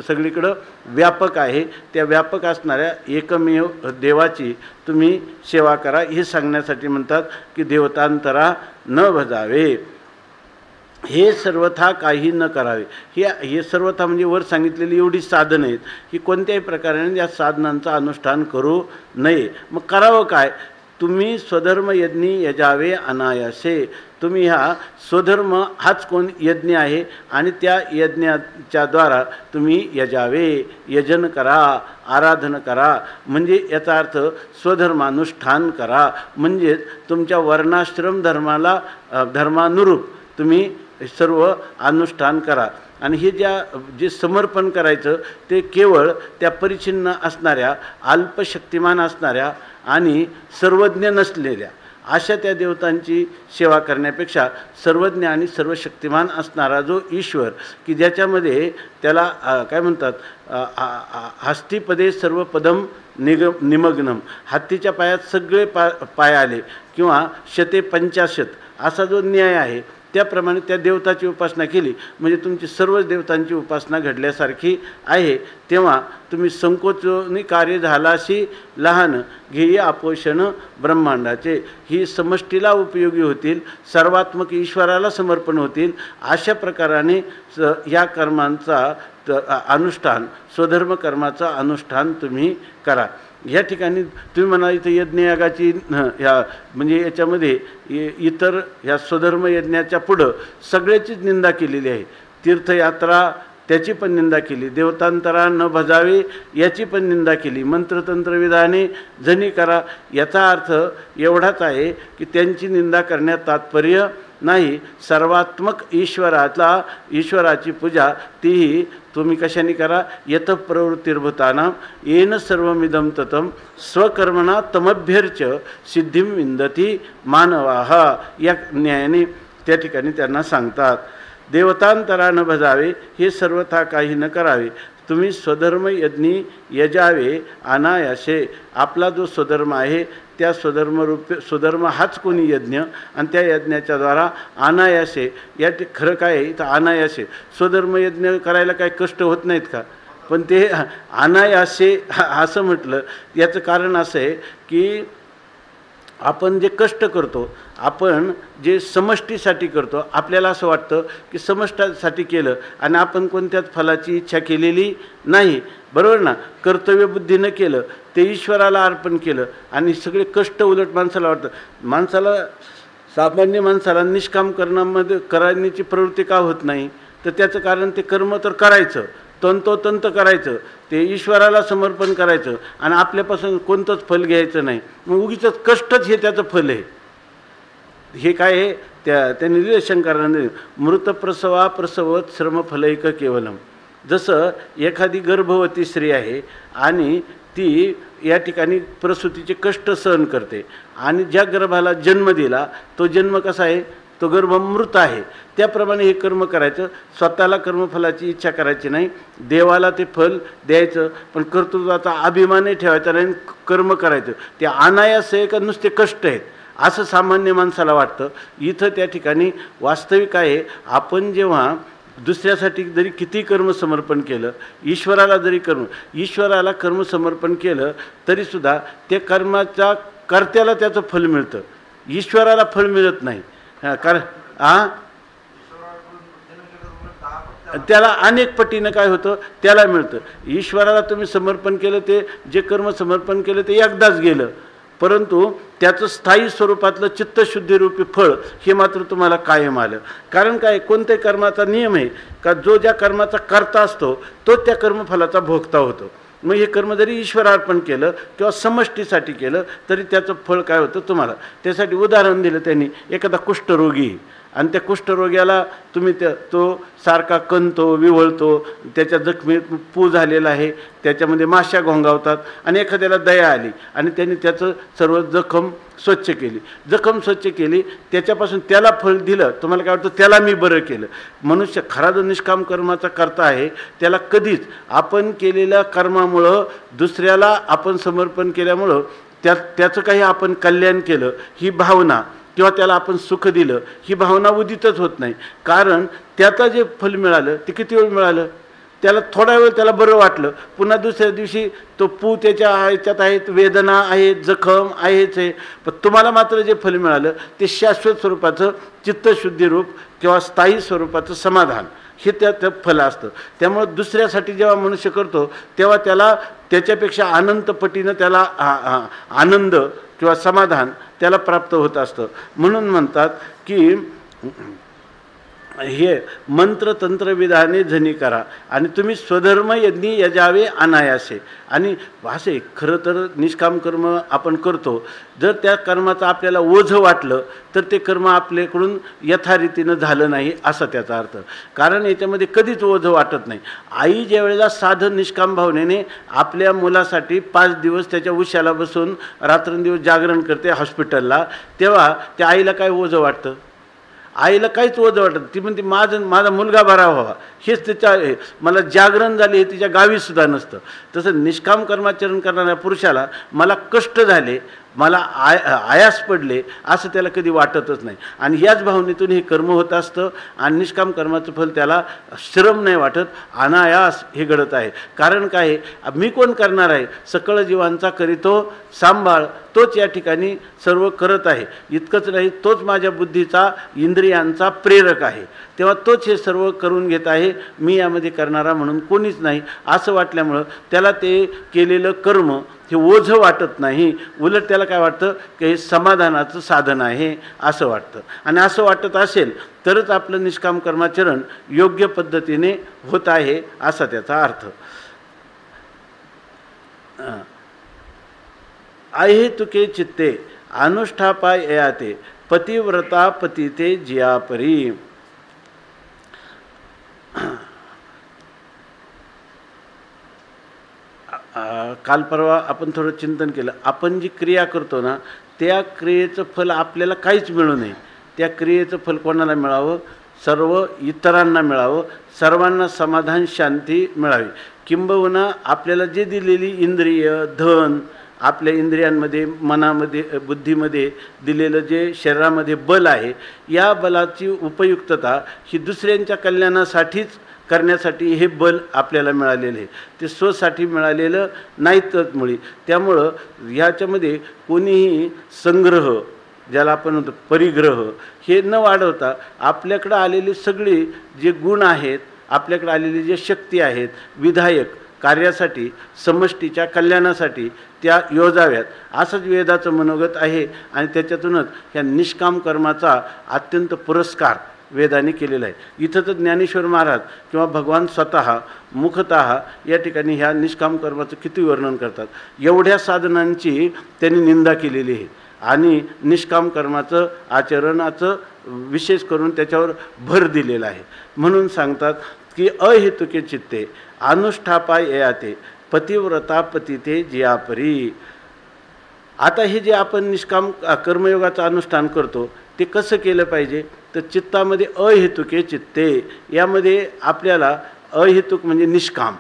सगळीकडं व्यापक आहे. त्या व्यापक असणाऱ्या एकमेव देवाची तुम्ही सेवा करा. हे सांगण्यासाठी म्हणतात की देवतांतरा न भजावे, हे सर्वथा काही न करावे. हे सर्वथा म्हणजे वर सांगितलेली एवढी साधनं आहेत की कोणत्याही प्रकाराने या साधनांचं अनुष्ठान करू नये. मग करावं काय? तुम्ही स्वधर्म यज्ञी यजावे अनायासे. तुम्ही हा स्वधर्म हाच कोण यज्ञ आहे, आणि त्या यज्ञाच्या द्वारा तुम्ही यजावे, यजन करा, आराधन करा. म्हणजे याचा अर्थ स्वधर्मानुष्ठान करा. म्हणजेच तुमच्या वर्णाश्रम धर्मानुरूप तुम्ही सर्व अनुष्ठान करा. आणि हे जे समर्पण करायचं ते केवळ त्या परिच्छिन्न असणाऱ्या, अल्पशक्तिमान असणाऱ्या आणि सर्वज्ञ नसलेल्या अशा त्या देवतांची सेवा करण्यापेक्षा सर्वज्ञ आणि सर्वशक्तिमान असणारा जो ईश्वर, की ज्याच्यामध्ये त्याला काय म्हणतात, हस्तिपदे सर्व पदम निमग्नम, हत्तीच्या पायात सगळे पाय आले, किंवा शते पंचाशत असा जो न्याय आहे, त्याप्रमाणे त्या देवताची उपासना केली म्हणजे तुमची सर्व देवतांची उपासना घडल्यासारखी आहे. तेव्हा तुम्ही संकोचनी कार्य झालाशी लहान, घेई आपोषण ब्रह्मांडाचे. ही समष्टीला उपयोगी होतील, सर्वात्मक ईश्वराला समर्पण होतील. अशा प्रकाराने या कर्मांचा अनुष्ठान, स्वधर्म कर्माचा अनुष्ठान तुम्ही करा. या ठिकाणी तुम्ही म्हणा इथं यज्ञयागाची ह्या म्हणजे याच्यामध्ये इतर ह्या स्वधर्म यज्ञाच्या पुढं सगळ्याचीच निंदा केलेली आहे. तीर्थयात्रा त्याची पण निंदा केली, देवतांतरा न भजावे याची पण निंदा केली, मंत्रतंत्रविधाने जनी करा. याचा अर्थ एवढाच आहे की त्यांची निंदा करण्यात तात्पर्य नाही. सर्वात्मक ईश्वराची पूजा तीही तुम्ही कशाने करा? यत प्रवृत्तिर्भूतानां येन सर्वमिदं ततं स्वकर्मणा तमभ्यर्च सिद्धिं विंदती मानवाः. या न्यायाने त्या ठिकाणी त्यांना सांगतात देवतांतरा न भजावे, हे सर्वथा काही न करावे. तुम्ही स्वधर्म यज्ञी यजावे अनायासे. आपला जो स्वधर्म आहे त्या स्वधर्म हाच कोणी यज्ञ, आणि त्या यज्ञाच्या द्वारा अनायासे. खरं काय आहे तर अनायासे स्वधर्म यज्ञ करायला काही कष्ट होत नाहीत का? पण ते अनायासे असं म्हटलं याचं कारण असं आहे की आपण जे कष्ट करतो, आपण जे समष्टीसाठी करतो, आपल्याला असं वाटतं की समष्टीसाठी केलं आणि आपण कोणत्याच फलाची इच्छा केलेली नाही, बरोबर ना. कर्तव्यबुद्धीनं केलं, ते ईश्वराला अर्पण केलं आणि सगळे कष्ट उलट माणसाला वाटतं. सामान्य माणसाला निष्काम करण्याची प्रवृत्ती का होत नाही, तर त्याचं कारण ते कर्म तर करायचं, तंतोतंत करायचं, ते ईश्वराला समर्पण करायचं आणि आपल्यापासून कोणतंच फल घ्यायचं नाही. मग उगीच कष्टच हे त्याचं फल आहे. हे काय आहे, त्यांनी दिलं शंकराने, मृतप्रसवा प्रसवत श्रमफलैक केवलम. जसं एखादी गर्भवती स्त्री आहे आणि ती या ठिकाणी प्रसूतीचे कष्ट सहन करते आणि ज्या गर्भाला जन्म दिला तो जन्म कसा आहे, तो गर्भ मृत आहे. त्याप्रमाणे हे कर्म करायचं, स्वतःला कर्मफलाची इच्छा करायची नाही, देवाला ते फल द्यायचं, पण कर्तृत्वाचा अभिमानही ठेवायचा नाही, कर्म करायचं. ते अनायास आहे का नुसते कष्ट आहेत असं सामान्य माणसाला वाटतं. इथं त्या ठिकाणी वास्तविक आहे, आपण जेव्हा दुसऱ्यासाठी जरी किती कर्मसमर्पण केलं, ईश्वराला कर्मसमर्पण केलं तरीसुद्धा ते कर्माच्या कर्त्याला त्याचं फल मिळतं, ईश्वराला फल मिळत नाही. त्याला अनेक पटीनं काय होतं, त्याला मिळतं. ईश्वराला तुम्ही समर्पण केलं, ते जे कर्म समर्पण केलं ते एकदाच गेलं, परंतु त्याचं स्थायी स्वरूपातलं चित्तशुद्धीरूपी फळ हे मात्र तुम्हाला कायम आलं. कारण काय, कोणत्याही कर्माचा नियम आहे का, जो ज्या कर्माचा कर्ता असतो तो त्या कर्मफलाचा भोगता होतो. मग हे कर्म जरी ईश्वरार्पण केलं किंवा समष्टीसाठी केलं तरी त्याचं फळ काय होतं तुम्हाला. त्यासाठी उदाहरण दिलं त्यांनी, एखादा कुष्ठरोगी आणि त्या कुष्ठरोग्याला तुम्ही तो सारखा कणतो, विवळतो, त्याच्या जखमीत पू झालेला आहे, त्याच्यामध्ये माश्या घोंगावतात आणि एखाद्याला दया आली आणि त्यांनी त्याचं सर्व जखम स्वच्छ केली, त्याच्यापासून त्याला फळ दिलं, तुम्हाला काय वाटतं, त्याला मी बरं केलं. मनुष्य खरा जो निष्काम कर्माचा करता आहे त्याला कधीच आपण केलेल्या कर्मामुळं, दुसऱ्याला आपण समर्पण केल्यामुळं त्याचं काही आपण कल्याण केलं ही भावना किंवा त्याला आपण सुख दिलं ही भावना उदितच होत नाही. कारण त्याचं जे फल मिळालं ते किती वेळ मिळालं, त्याला थोडा वेळ त्याला बरं वाटलं, पुन्हा दुसऱ्या दिवशी तो पू त्याच्या ह्याच्यात आहेत, वेदना आहेत, जखम आहेच आहे, पण तुम्हाला मात्र जे फल मिळालं ते शाश्वत स्वरूपाचं चित्तशुद्धीरूप किंवा स्थायी स्वरूपाचं समाधान हे त्याचं फल असतं. त्यामुळं दुसऱ्यासाठी जेव्हा मनुष्य करतो तेव्हा त्याला त्याच्यापेक्षा अनंत पटीनं त्याला आनंद किंवा समाधान त्याला प्राप्त होत असतं. म्हणून म्हणतात की हे मंत्रतंत्र विधाने जनी करा आणि तुम्ही स्वधर्म यज्ञी यजावे अनायासे. आणि असे खरं तर निष्काम कर्म आपण करतो, जर त्या कर्माचं आपल्याला ओझं वाटलं तर ते कर्म आपल्याकडून यथारीतीनं झालं नाही असा त्याचा अर्थ. कारण याच्यामध्ये कधीच ओझं वाटत नाही. आई ज्या वेळेला साधन निष्काम भावनेने आपल्या मुलासाठी 5 दिवस त्याच्या उशाला बसून रात्रंदिवस जागरण करते हॉस्पिटलला, तेव्हा त्या आईला काय ओझं वाटतं, आईला काहीच ओझं वाटत. ती म्हणते माझा मुलगा बरा व्हावा, हेच त्याच्या मला जागरण झाले हे तिच्या गावीसुद्धा नसतं. तसं निष्काम कर्माचरण करणाऱ्या पुरुषाला मला कष्ट झाले, मला आयास पडले असं त्याला कधी वाटतच नाही. आणि याच भावनेतून हे कर्म होत असतं आणि निष्काम कर्माचं फल त्याला श्रम नाही वाटत, अनायास हे घडत आहे. कारण काय, मी कोण करणार आहे, सकळ जीवांचा करीतो सांभाळ, तोच या ठिकाणी सर्व करत आहे. इतकंच नाही, तोच माझ्या बुद्धीचा इंद्रियांचा प्रेरक आहे, तेव्हा तोच हे सर्व करून घेत आहे, मी यामध्ये करणारा म्हणून कोणीच नाही असं वाटल्यामुळं त्याला ते केलेलं कर्म हे ओझं वाटत नाही. उलट त्याला काय वाटतं की हे समाधानाचं साधन आहे असं वाटतं. आणि असं वाटत असेल तरच आपलं निष्काम कर्माचरण योग्य पद्धतीने होत आहे असा त्याचा अर्थ. आहे तुके चित्ते अनुष्ठापाय याते पतिव्रता पतिते जियापरी. काल परवा आपण थोडं चिंतन केलं, आपण जी क्रिया करतो ना त्या क्रियेचं फल आपल्याला काहीच मिळू नये, त्या क्रियेचं फल कोणाला मिळावं, सर्व इतरांना मिळावं, सर्वांना समाधान शांती मिळावी. किंबहुना आपल्याला जे दिलेली इंद्रिय धन, आपल्या इंद्रियांमध्ये मनामध्ये बुद्धीमध्ये दिलेलं जे शरीरामध्ये बल आहे, या बलाची उपयुक्तता ही दुसऱ्यांच्या कल्याणासाठीच करण्यासाठी हे बल आपल्याला मिळालेलं आहे, ते स्वसाठी मिळालेलं नाही तर मुळी. त्यामुळं ह्याच्यामध्ये कोणीही संग्रह, ज्याला आपण म्हणतो परिग्रह, हे न वाढवता आपल्याकडं आलेले सगळे जे गुण आहेत, आपल्याकडे आलेली जे शक्ती आहेत विधायक कार्यासाठी, समष्टीच्या कल्याणासाठी त्या योजाव्यात, असंच वेदाचं मनोगत आहे. आणि त्याच्यातूनच ह्या निष्काम कर्माचा अत्यंत पुरस्कार वेदाने केलेला आहे. इथं तर ज्ञानेश्वर महाराज किंवा भगवान स्वतः मुखतः या ठिकाणी ह्या निष्काम कर्माचं किती वर्णन करतात. एवढ्या साधनांची त्यांनी निंदा केलेली आहे आणि निष्काम कर्माचं आचरणाचं विशेष करून त्याच्यावर भर दिलेला आहे. म्हणून सांगतात की अहेतुके चित्ते अनुष्ठापा येते पतिव्रता पतिते जियापरी. आता हे जे आपण निष्काम कर्मयोगाचं अनुष्ठान करतो ते कसं केलं पाहिजे, तर चित्तामध्ये अहेतुके चित्ते, यामध्ये आपल्याला अहेतुक म्हणजे निष्काम,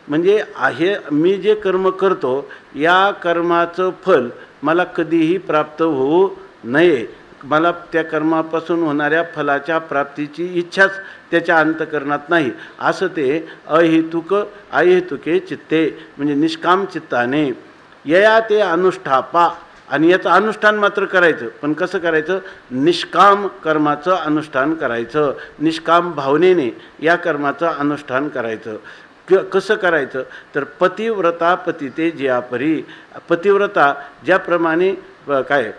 म्हणजे हे मी जे कर्म करतो या कर्माचं फल मला कधीही प्राप्त होऊ नये, मला त्या कर्मापासून होणाऱ्या फलाच्या प्राप्तीची इच्छाच त्याच्या अंतकरणात नाही, असं ते अहेतुके चित्ते म्हणजे निष्काम चित्ताने यया ते अनुष्ठापा. आणि याचं अनुष्ठान मात्र करायचं, पण कसं करायचं, निष्काम कर्माचं अनुष्ठान करायचं, निष्काम भावनेने या कर्माचं अनुष्ठान करायचं. कसं करायचं, तर पतिव्रता पतिते जियापरी. पतिव्रता ज्याप्रमाणे काय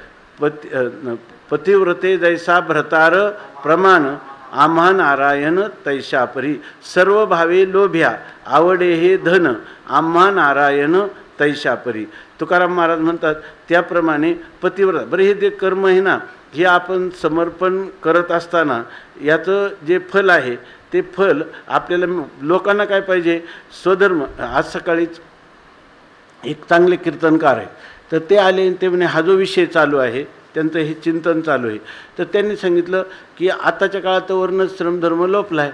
पतिव्रते जैसा भ्रतार प्रमाण आम्हा नारायण तैशापरी. सर्व भावे लोभ्या आवडे हे धन आम्हा नारायण तैशापरी. तुकाराम महाराज म्हणतात त्याप्रमाणे पतिव्रता. बरं, हे जे कर्म आहे ना, हे आपण समर्पण करत असताना याचं जे फल आहे ते फल आपल्याला लोकांना काय पाहिजे, स्वधर्म. आज सकाळीच एक चांगले कीर्तनकार आहे, तर ते आले, ते म्हणे हा जो विषय चालू आहे त्यांचं हे चिंतन चालू आहे, तर त्यांनी सांगितलं की आताच्या काळात वर्णश्रम धर्म लोपला आहे,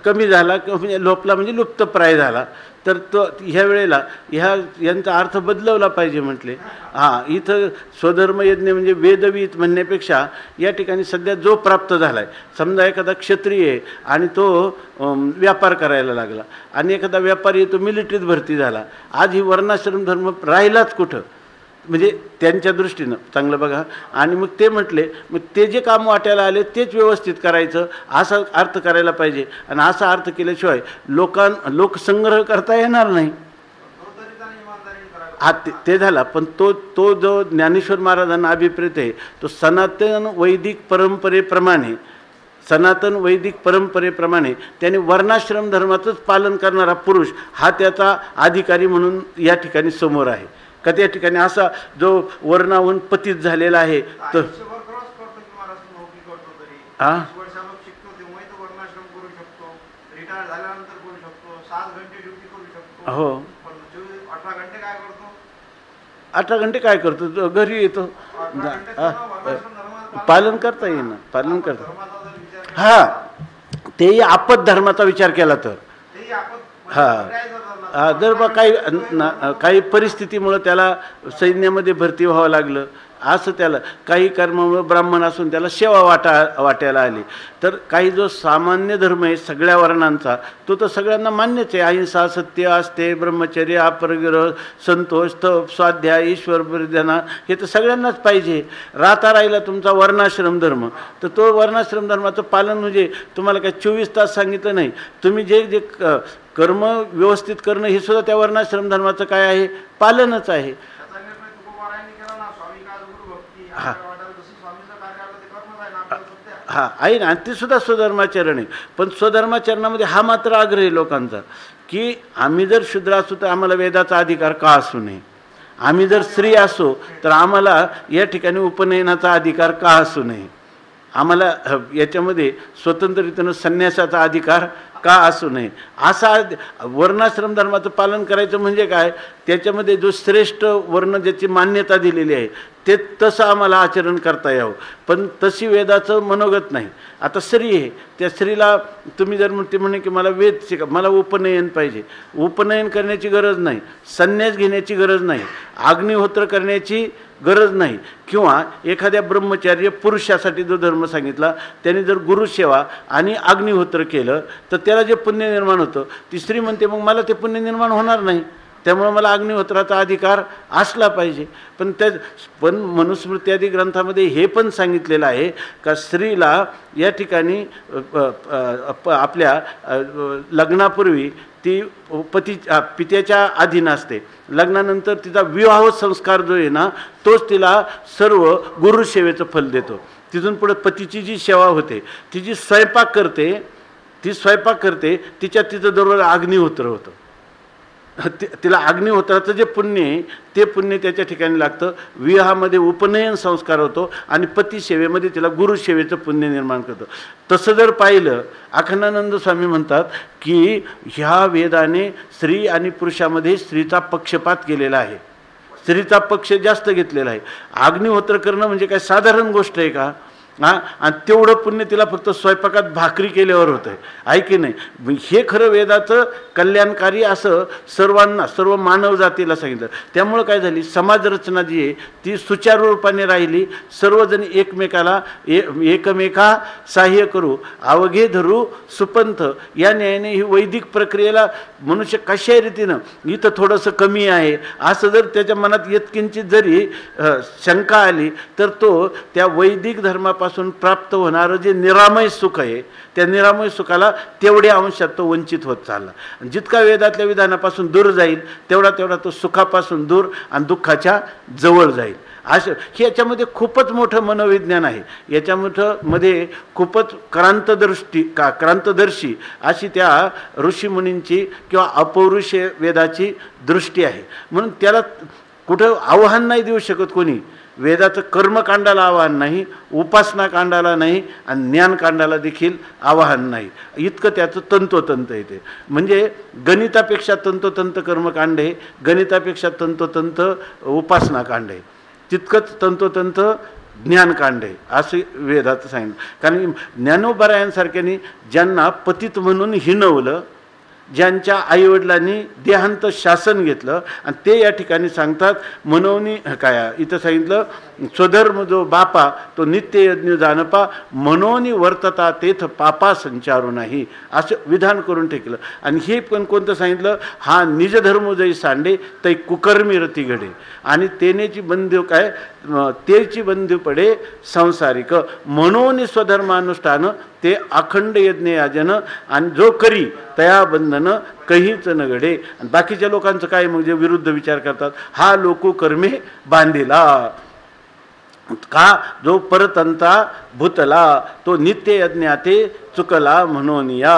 कमी झाला किंवा म्हणजे लोपला म्हणजे लुप्तप्राय झाला. तर तो ह्या वेळेला यांचा अर्थ बदलवला पाहिजे म्हटले. हां, इथं स्वधर्मयज्ञ म्हणजे वेदवीत म्हणण्यापेक्षा या ठिकाणी सध्या जो प्राप्त झाला आहे, समजा एखादा क्षत्रिय आहे आणि तो व्यापार करायला लागला आणि एखादा व्यापारी तो मिलिटरीत भरती झाला, आज ही वर्णाश्रम धर्म राहिलाच कुठं, म्हणजे त्यांच्या दृष्टीनं चांगलं बघा. आणि मग ते म्हटले मग ते जे काम वाटायला आले तेच व्यवस्थित करायचं, असा अर्थ करायला पाहिजे. आणि असा अर्थ केल्याशिवाय लोकसंग्रह करता येणार नाही. हा ते झाला, पण तो जो ज्ञानेश्वर महाराजांना अभिप्रेत आहे तो सनातन वैदिक परंपरेप्रमाणे त्याने वर्णाश्रम धर्माचंच पालन करणारा पुरुष हा त्याचा अधिकारी म्हणून या ठिकाणी समोर आहे. का त्या ठिकाणी असा जो वर्णाहून पतित झालेला आहे तर हो 18 घंटे काय करतो, घरी येतो, पालन करता येईना, पालन करता. हा, तेही आपत धर्माचा विचार केला तर हा जर बा काही परिस्थितीमुळं त्याला सैन्यामध्ये भरती व्हावं लागलं, असं त्याला काही कर्मामुळं ब्राह्मण असून त्याला सेवा वाटायला आली, तर काही जो सामान्य धर्म आहे सगळ्या वर्णांचा तो तर सगळ्यांना मान्यच आहे. अहिंसा, सत्य, आस्ते, ब्रह्मचर्य, अपरिग्रह, संतोष, तप, स्वाध्याय, ईश्वर परिधाना, हे तर सगळ्यांनाच पाहिजे. राहिला तुमचा वर्णाश्रम धर्म, तर तो वर्णाश्रम धर्माचं पालन म्हणजे तुम्हाला काय 24 तास सांगितलं नाही, तुम्ही जे कर्म व्यवस्थित करणं हे सुद्धा त्या वर्णाश्रम धर्माचं काय आहे, पालनच आहे. हा आहे ना, आणि ते सुद्धा स्वधर्माचरण आहे. पण स्वधर्माचरणामध्ये हा मात्र आग्रह आहे लोकांचा की आम्ही जर शूद्र असू तर आम्हाला वेदाचा अधिकार का असू नये, आम्ही जर स्त्री असो तर आम्हाला या ठिकाणी उपनयनाचा अधिकार का असू नये, आम्हाला याच्यामध्ये स्वतंत्ररीतीनं संन्यासाचा अधिकार का असू नये असा वर्णाश्रम धर्माचं पालन करायचं म्हणजे काय, त्याच्यामध्ये जो श्रेष्ठ वर्ण ज्याची मान्यता दिलेली आहे ते तसं आम्हाला आचरण करता यावं, पण तशी वेदाचं मनोगत नाही. आता स्त्री आहे, त्या स्त्रीला तुम्ही जर म्हणते म्हणे की मला वेद शिका, मला उपनयन पाहिजे, उपनयन करण्याची गरज नाही, संन्यास घेण्याची गरज नाही, अग्निहोत्र करण्याची गरज नाही, किंवा एखाद्या ब्रह्मचार्य पुरुषासाठी जो धर्म सांगितला त्याने जर गुरुसेवा आणि अग्निहोत्र केलं तर त्याला जे पुण्य निर्माण होतं, ती स्त्री म्हणते मग मला ते पुण्य निर्माण होणार नाही, त्यामुळे मला अग्निहोत्राचा अधिकार असला पाहिजे. पण मनुस्मृती आदी ग्रंथामध्ये हे पण सांगितलेलं आहे का स्त्रीला या ठिकाणी आपल्या लग्नापूर्वी ती पित्याच्या अधीन असते, लग्नानंतर तिचा विवाह संस्कार जो आहे ना तोच तिला सर्व गुरुसेवेचं फल देतो. तिथून पुढे पतीची जी सेवा होते, ती जी स्वयंपाक करते तिचं दररोज अग्निहोत्र होतं, तिला अग्निहोत्राचं जे पुण्य आहे ते पुण्य त्याच्या ठिकाणी लागतं. विवाहामध्ये उपनयन संस्कार होतो आणि पतीसेवेमध्ये तिला गुरुसेवेचं पुण्य निर्माण करतं. तसं जर पाहिलं, अखंडानंद स्वामी म्हणतात की ह्या वेदाने स्त्री आणि पुरुषामध्ये स्त्रीचा पक्षपात केलेला आहे, स्त्रीचा पक्ष जास्त घेतलेला आहे. अग्निहोत्र करणं म्हणजे काय साधारण गोष्ट आहे का? आणि तेवढं पुण्य तिला फक्त स्वयंपाकात भाकरी केल्यावर होतं आहे की नाही. हे खरं वेदाचं कल्याणकारी असं सर्वांना, सर्व मानव जातीला सांगितलं. त्यामुळं काय झाली, समाजरचना जी आहे ती सुचारू रूपाने राहिली. सर्वजण एकमेका सहाय्य करू, अवघे धरू सुपंथ या न्यायाने ही वैदिक प्रक्रियेला मनुष्य कशा रीतीनं इथं थोडंसं कमी आहे असं जर त्याच्या मनात यत्किंचित जरी शंका आली तर तो त्या वैदिक धर्मापासून प्राप्त होणारं जे निरामय सुख आहे त्या निरामय सुखाला तेवढ्या अंशात तो वंचित होत चालला. जितका वेदातल्या विधानापासून दूर जाईल तेवढा तो सुखापासून दूर आणि दुःखाच्या जवळ जाईल. असं याच्यामध्ये खूपच मोठं मनोविज्ञान आहे, याच्यामध्ये खूपच क्रांतदर्शी अशी त्या ऋषीमुनींची किंवा अपौरुष वेदाची दृष्टी आहे. म्हणून त्याला कुठं आव्हान नाही देऊ शकत कोणी. वेदाचं कर्मकांडाला आव्हान नाही, उपासनाकांडाला नाही आणि ज्ञानकांडाला देखील आव्हान नाही. इतकं त्याचं तंतोतंत येते. म्हणजे गणितापेक्षा तंतोतंत कर्मकांड आहे, गणितापेक्षा तंतोतंत उपासनाकांड आहे, तितकंच तंतोतंत ज्ञानकांड आहे असे वेदाचं सांगितलं. कारण ज्ञानोबरायांसारख्याने ज्यांना पतित म्हणून हिणवलं, ज्यांच्या आईवडिलांनी देहांत शासन घेतलं आणि ते या ठिकाणी सांगतात मनोनी काय इथं सांगितलं, स्वधर्म जो बापा तो नित्य यज्ञ जानपा मनोनी वर्तता तेथ पापा संचारू नाही असं विधान करून ठेकलं. आणि हे पण कोणतं सांगितलं, हा निजधर्म जै सांडे तै कुकर्मी रती घडे आणि तेनेची बंधू काय तेची बंधू पडे संसारिक म्हणून स्वधर्मानुष्ठान ते अखंड यज्ञ याजन आणि जो करी तया बंधन कहीच न घडे. आणि बाकीच्या लोकांचं काय म्हणजे विरुद्ध विचार करतात, हा लोको कर्मे बांधिला का जो परतंता भूतला तो नित्य यज्ञाते चुकला म्हणून या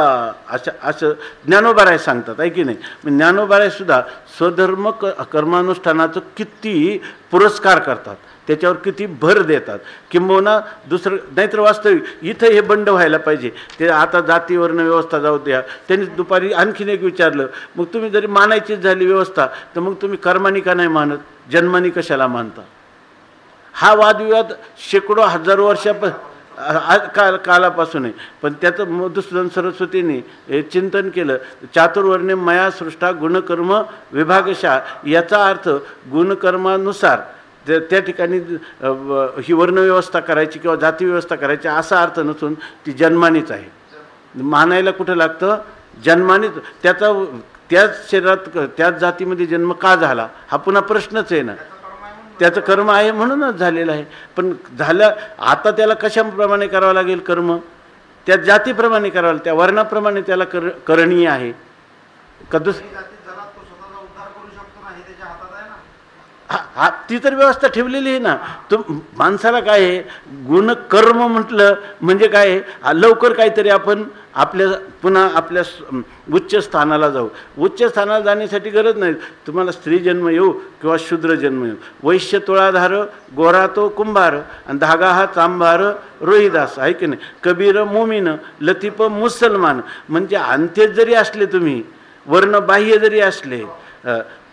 असं ज्ञानोबाराय सांगतात आहे की नाही. ज्ञानोबाराय सुद्धा स्वधर्म कर्मानुष्ठानाचं किती पुरस्कार करतात, त्याच्यावर किती भर देतात. किंबहुना दुसरं नाहीतर वास्तविक इथं हे बंड व्हायला पाहिजे. ते आता जातीवर्ण व्यवस्था जाऊ द्या. त्यांनी दुपारी आणखीन एक विचारलं, मग तुम्ही जरी मानायचीच झाली व्यवस्था तर मग तुम्ही कर्मानी का नाही मानत, जन्मानी कशाला मानता? हा वादविवाद शेकडो हजारो कालापासून आहे. पण त्याचं मधुसूदन सरस्वतीने चिंतन केलं, चातुर्वर्ण्य मया सृष्टा गुणकर्म विभागशा, याचा अर्थ गुणकर्मानुसार त्या ठिकाणी ही वर्णव्यवस्था करायची किंवा जाती व्यवस्था करायची असा अर्थ नसून ती जन्मानीच आहे. मानायला कुठं लागतं, जन्मानीच. त्याच शरीरात त्याच जातीमध्ये जन्म का झाला हा पुन्हा प्रश्नच आहे ना. त्याचं कर्म आहे म्हणूनच झालेलं आहे. पण झालं आता त्याला कशाप्रमाणे करावं लागेल कर्म, त्या जातीप्रमाणे करावं, त्या वर्णाप्रमाणे त्याला करणीय आहे. ती तर व्यवस्था ठेवलेली आहे ना. माणसाला काय आहे, गुणकर्म म्हटलं म्हणजे काय आहे, लवकर काहीतरी आपण पुन्हा आपल्या उच्च स्थानाला जाऊ. उच्च स्थानाला जाण्यासाठी गरज नाही तुम्हाला स्त्री जन्म येऊ किंवा शूद्र जन्म येऊ. वैश्य तोळाधार गोरा तो कुंभार आणि धागा हा चांभार रोहिदास आहे की नाही. कबीर मोमीन लतीफ मुसलमान. म्हणजे अंत्य जरी असले, तुम्ही वर्णबाह्य जरी असले,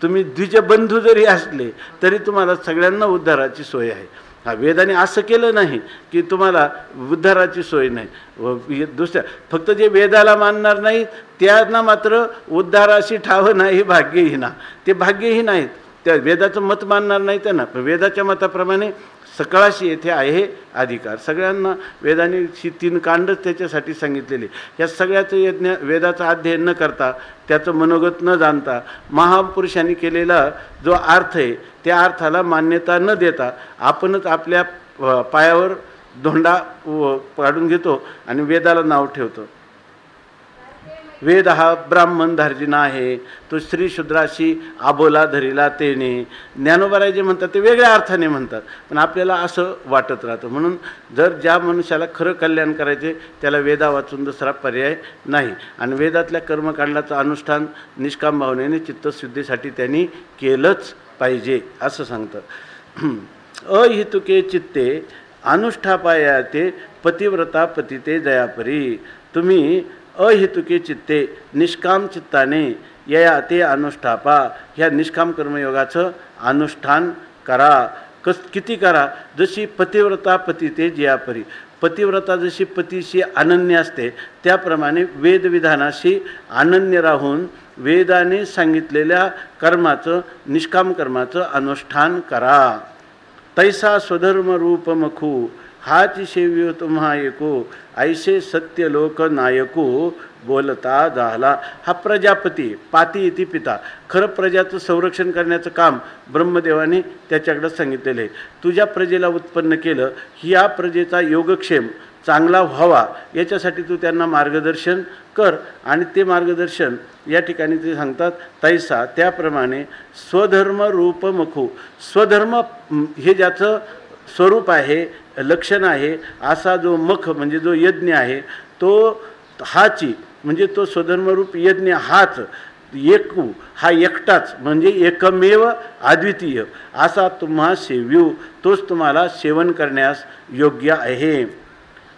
तुम्ही द्विजबंधू जरी असले, तरी तुम्हाला सगळ्यांना उद्धाराची सोय आहे. वेदाने असं केलं नाही की तुम्हाला उद्धाराची सोय नाही. दुसऱ्या फक्त जे वेदाला मानणार नाही त्यांना मात्र उद्धाराशी ठाव नाही भाग्यहीना. ते भाग्यहीन आहेत. त्या वेदाचं मत मानणार नाही त्यांना. पण वेदाच्या मताप्रमाणे सकळाशी येथे आहे अधिकार. सगळ्यांना वेदाने 3 कांडच त्याच्यासाठी सांगितलेले. या सगळ्याचं यज्ञ वेदाचं अध्ययन न करता, त्याचं मनोगत न जाणता, महापुरुषांनी केलेला जो अर्थ आहे त्या अर्थाला मान्यता न देता आपणच आपल्या पायावर धोंडा काढून घेतो आणि वेदाला नाव ठेवतो. वेद हा ब्राह्मण धार्जिना आहे, तो स्त्री शूद्राशी आबोला धरिला तेने. ज्ञानोबा जे म्हणतात ते वेगळ्या अर्थाने म्हणतात, पण आपल्याला असं वाटत राहतं. म्हणून जर ज्या मनुष्याला खरं कल्याण करायचे त्याला वेदा वाचून दुसरा पर्याय नाही. आणि वेदातल्या कर्मकांडाचं अनुष्ठान निष्काम भावनेने चित्तशुद्धीसाठी त्यांनी केलंच पाहिजे असं सांगतं. अहितुके चित्ते अनुष्ठापायाते पतिव्रता पतिते जयापरी. तुम्ही अहेतुके चित्ते निष्काम चित्ताने या ते अनुष्ठापा, ह्या निष्काम कर्मयोगाचं अनुष्ठान करा. किती करा? जशी पतिव्रता पतिते जयापरी. पतिव्रता जशी पतीशी अनन्य असते त्याप्रमाणे वेदविधानाशी अनन्य राहून वेदाने सांगितलेल्या कर्माचं, निष्काम कर्माचं अनुष्ठान करा. तैसा स्वधर्म रूप मखू हाच सेव्यो तुम्हा एको ऐसे सत्य लोक नायको बोलता झाला. हा प्रजापती, पाती इति पिता. खरं प्रजाचं संरक्षण करण्याचं काम ब्रह्मदेवाने त्याच्याकडं सांगितलेलं आहे. तुझ्या प्रजेला उत्पन्न केलं, ह्या प्रजेचा योगक्षेम चांगला व्हावा याच्यासाठी तू त्यांना मार्गदर्शन कर. आणि ते मार्गदर्शन या ठिकाणी ते सांगतात तैसा, त्याप्रमाणे स्वधर्म रूप मखू. स्वधर्म हे ज्याचं स्वरूप आहे, लक्षण आहे, असा जो मख म्हणजे जो यज्ञ आहे तो हाची, म्हणजे तो स्वधर्मरूप यज्ञ हाच, एकू हा एकटाच म्हणजे एकमेव अद्वितीय असा तुम्हा सेव्यू, तोच तुम्हाला सेवन करण्यास योग्य आहे.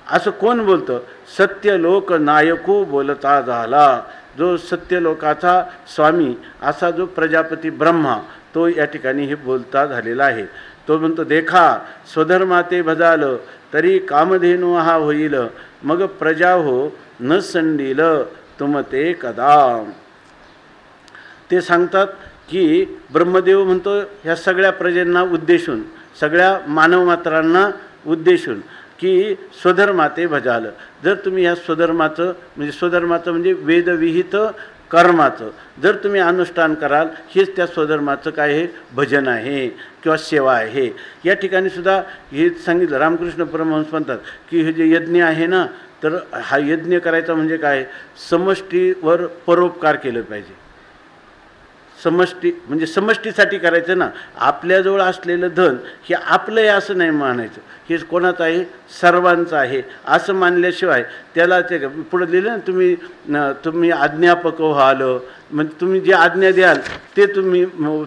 असं कोण बोलतं? सत्यलोक नायकू बोलता झाला. जो सत्यलोकाचा स्वामी असा जो प्रजापती ब्रह्मा तो या ठिकाणी हे बोलता झालेला आहे. तो म्हणतो देखा स्वधर्माते भजाल तरी कामधेनू हा होईल, मग प्रजा हो न संडील तुम ते कदा. ते सांगतात की ब्रह्मदेव म्हणतो ह्या सगळ्या प्रजेंना उद्देशून, सगळ्या मानवमात्रांना उद्देशून की स्वधर्माते भजाल. जर तुम्ही ह्या स्वधर्माचं म्हणजे वेदविहित कर्माचं जर तुम्ही अनुष्ठान कराल, हेच त्या स्वधर्माचं काय आहे, भजन आहे किंवा सेवा आहे. या ठिकाणी सुद्धा हे सांगितलं. रामकृष्ण परमहंस म्हणतात की हे जे यज्ञ आहे ना, तर हा यज्ञ करायचा म्हणजे काय, समष्टीवर परोपकार केलं पाहिजे. समष्टी म्हणजे समष्टीसाठी करायचं ना. आपल्याजवळ असलेलं धन हे आपलं आहे असं नाही मानायचं, हे कोणाचं आहे, सर्वांचं आहे असं मानल्याशिवाय त्याला ते पुढं लिहिलं ना, तुम्ही आज्ञापक व्हाल, म्हणजे तुम्ही जे आज्ञा द्याल ते